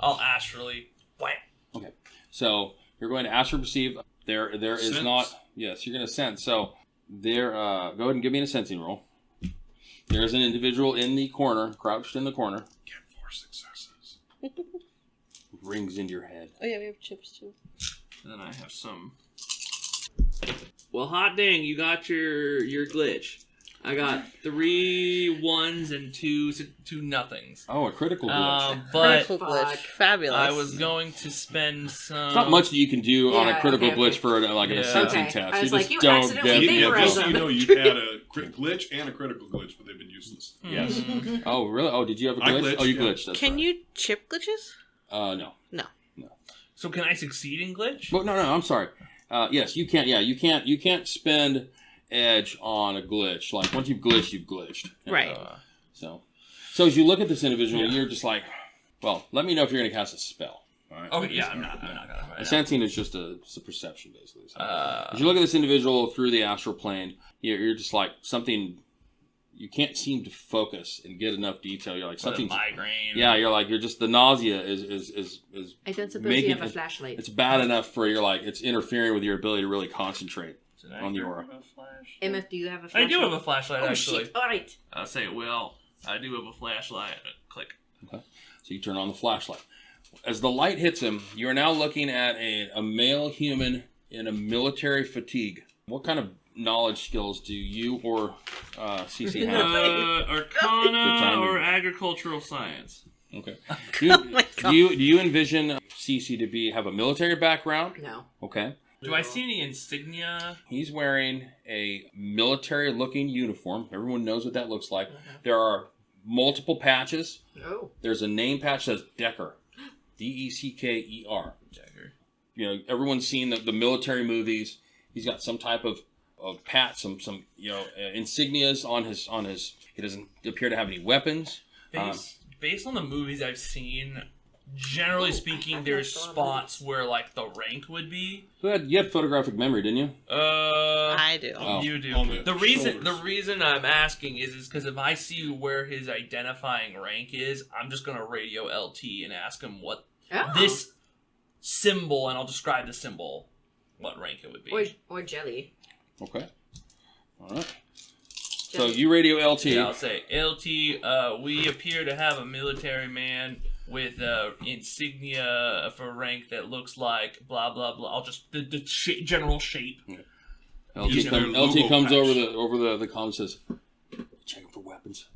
I'll astrally wham. Okay. So you're going to astral perceive. There is Sense. not. Yes, you're going to sense. So there. Go ahead and give me a sensing roll. There is an individual in the corner, crouched in the corner. Get 4 successes. Rings into your head. Oh yeah, we have chips too. And then I have some. Well, hot dang, you got your glitch. I got 3 1s and 2 nothings. Oh, a critical glitch. But Critical glitch. Fuck. Fabulous. I was going to spend some. It's not much that you can do on a Yeah, critical okay, glitch okay. for an Yeah. sensing Okay. test. I was you like, just you don't accidentally get vaporized Just so them. you know, you've had a crit glitch and a critical glitch, but they've been useless. Yes. Oh, really? Oh, did you have a I glitch? glitched, Oh, you yeah. glitched. That's Can right. you chip glitches? No. No. So can I succeed in glitch? Well, no. I'm sorry. Yes, you can't. Yeah, you can't. You can't spend edge on a glitch. Like once you've glitched, you've glitched. Right. So as you look at this individual, you're just like, well, let me know if you're going to cast a spell. All right. Okay, yeah, I'm not gonna. The sensing is just it's a perception, basically. So, as you look at this individual through the astral plane, you're just like something. You can't seem to focus and get enough detail. You're like Something something. migraine. Yeah, you're just the nausea is I don't suppose making you have a it- flashlight. It's bad enough for it's interfering with your ability to really concentrate. Did I on the grab aura. a flashlight? MF, do you have a I flashlight? do have a flashlight, Oh, actually. shit. All right. I'll say, well, I do have a flashlight. Click. So you turn on the flashlight. As the light hits him, you are now looking at a male human in a military fatigue. What kind of knowledge skills do you or CeCe have? Good Arcana timing. or agricultural science? Okay. Oh my God. Do you envision CeCe to have a military background? No. Okay. Do I see any insignia? He's wearing a military-looking uniform. Everyone knows what that looks like. There are multiple patches. Oh. There's a name patch that says Decker. Decker. Everyone's seen the military movies. He's got some type of patch, some insignias on his. He doesn't appear to have any weapons. Based on the movies I've seen, generally speaking, there's spots where like the rank would be. You had photographic memory, didn't you? I do. Oh. You do. On the The shoulders. reason I'm asking is because if I see where his identifying rank is, I'm just gonna radio LT and ask him what this symbol, and I'll describe the symbol, what rank it would be. Or jelly. Okay. All right. So Jelly. you radio LT. Yeah, I'll say LT. We appear to have a military man with insignia for rank that looks like blah blah blah. I'll just the general shape. LT, Use their LT logo comes patch. over the comm and says, "Check him for weapons.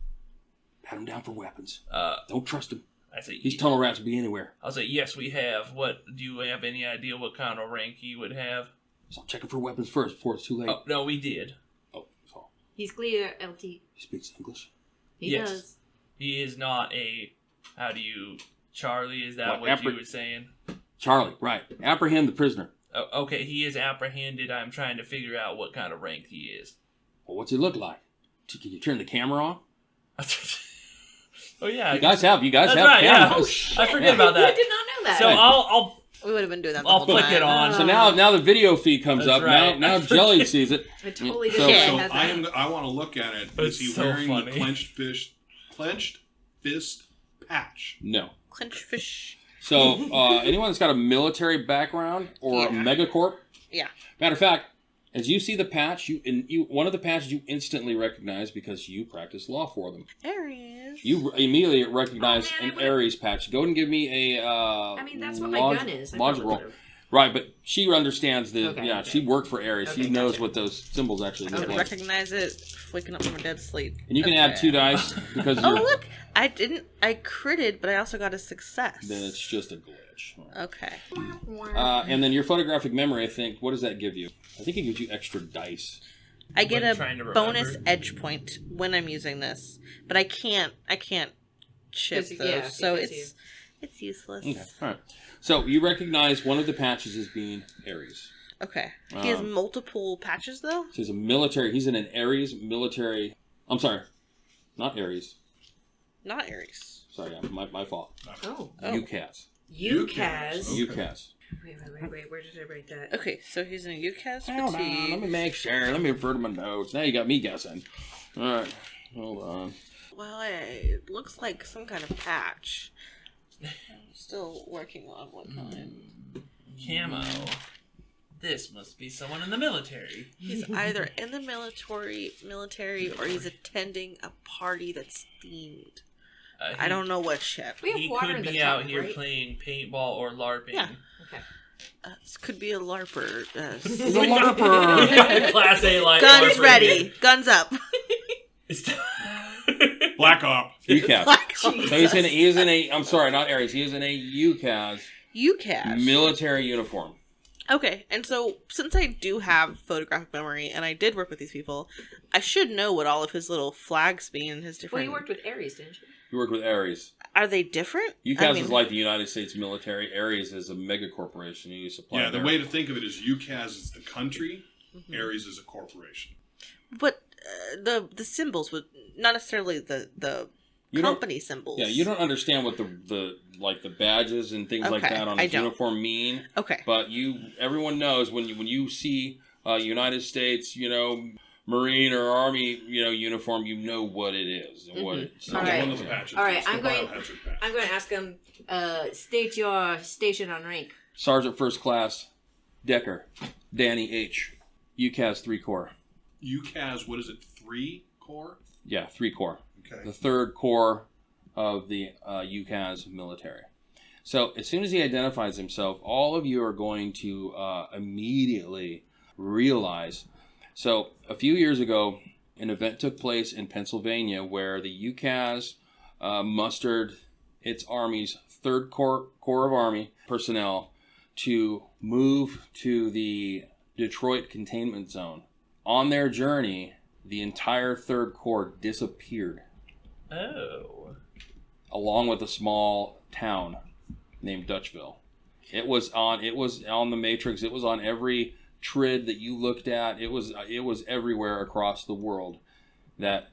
Pat him down for weapons. Don't trust him. I say These tunnel rats will be anywhere. I'll say yes. We have. What do you have any idea what kind of rank he would have? So check him for weapons first before it's too late." Oh no, we did. Oh, so He's clear, LT. he speaks English. He Yes. does. He is not a. How do you, Charlie? Is that What, what you were saying? Charlie, right? Apprehend the prisoner. Oh, okay, he is apprehended. I'm trying to figure out what kind of rank he is. Well, what's he look like? Can you turn the camera on? Oh yeah, You guys have that's right, yeah. cameras. I forget about I that. did not know that. So I'll We would have been doing that the I'll whole flick time. it on. So now the video feed comes That's up. right. Now Jelly sees it. I totally So- didn't So know that. I want to look at it. That's Is he so wearing funny. the clenched fist patch? No. Clench fish. So anyone that's got a military background or a megacorp. Yeah. Matter of fact, as you see the patch, one of the patches you instantly recognize because you practice law for them. Aries. You immediately recognize Oh, man, I an would've- Aries patch. Go ahead and give me a. I mean, that's what my gun is. I Logic probably roll. would've. Right, but she understands the. Okay, yeah, okay. she worked for Aries. Okay, she knows gotcha. what those symbols actually I look would like. recognize it waking up from a dead sleep. And you can add 2 dice because Oh, you're. look. I critted, but I also got a success. Then it's just a glitch. Okay. And then your photographic memory, I think, what does that give you? I think it gives you extra dice. I get When a trying to bonus remember. edge point when I'm using this, but I can't chip 'Cause, those, yeah, so because it's useless. Okay, all right. So you recognize one of the patches as being Aries. Okay. He has multiple patches though. So he's a military. He's in an Aries military. I'm sorry, not Aries. Not Aries. Sorry, yeah, my fault. Oh. UCAS. UCAS. Okay. UCAS. Wait. Where did I write that? Okay, so he's in a UCAS Hold on, let fatigue. me make sure. Let me refer to my notes. Now you got me guessing. All right, hold on. Well, it looks like some kind of patch. I'm still working on what kind. camo. This must be someone in the military. He's either in the military, or he's attending a party that's themed. I don't know which yet. We have He water could in the be top, out here right? playing paintball or LARPing. Yeah. Okay. This could be a LARPer. He's a LARPer. Class A light. Guns LARPer. ready. Guns up. Black Op. UCAS. So Jesus. he is in a. I'm sorry, not Aries. He is in a UCAS UCAS. military uniform. Okay, and so since I do have photographic memory and I did work with these people, I should know what all of his little flags mean and his Well, different. you worked with Aries, didn't you? You work with Aries. Are they different? UCAS is like the United States military. Aries is a mega corporation. You supply Yeah, the their- way to think of it is UCAS is the country, Aries is a corporation. But the symbols would not necessarily the You don't- company symbols. Yeah, you don't understand what the badges and things like Okay, that on I his don't. uniform mean. Okay. But everyone knows when you see United States, Marine or Army, uniform, you know what it is and what it's. It's All right. one of the patches. All right, It's the I'm going- biohazard patch. I'm going to ask him, state your station on rank. Sergeant First Class, Decker, Danny H, UCAS 3 Corps. UCAS, what is it, 3 core? Yeah, 3 Corps. Okay. The 3rd Corps of the UCAS military. So as soon as he identifies himself, all of you are going to immediately realize. So a few years ago, an event took place in Pennsylvania where the UCAS mustered its Army's 3rd Corps of Army personnel to move to the Detroit containment zone. On their journey, the entire 3rd Corps disappeared, Oh. along with a small town named Dutchville. It was on the Matrix. It was on every TRID that you looked at. It was everywhere across the world. That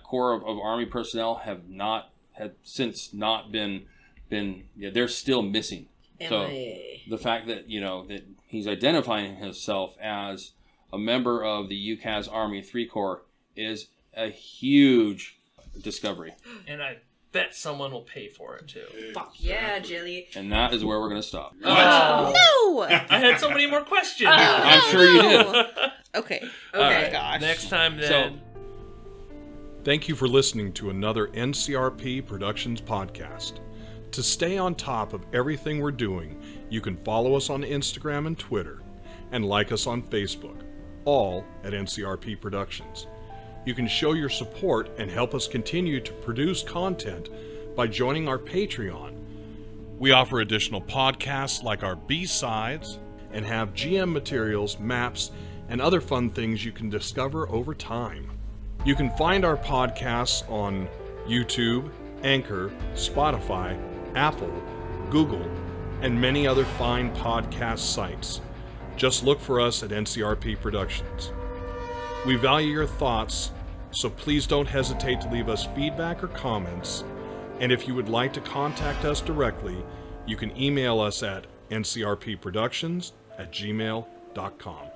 Corps of Army personnel had since not been they're still missing. So the fact that, that he's identifying himself as a member of the UCAS Army 3 Corps is a huge discovery. And I bet someone will pay for it too. Fuck yeah, Jelly. And that is where we're going to stop. No! I had so many more questions. I'm sure you did. Okay. All right, Gosh. next time then. Thank you for listening to another NCRP Productions podcast. To stay on top of everything we're doing, you can follow us on Instagram and Twitter, and like us on Facebook, all at NCRP Productions. You can show your support and help us continue to produce content by joining our Patreon. We offer additional podcasts like our B-Sides and have GM materials, maps, and other fun things you can discover over time. You can find our podcasts on YouTube, Anchor, Spotify, Apple, Google, and many other fine podcast sites. Just look for us at NCRP Productions. We value your thoughts, so please don't hesitate to leave us feedback or comments. And if you would like to contact us directly, you can email us at ncrpproductions@gmail.com.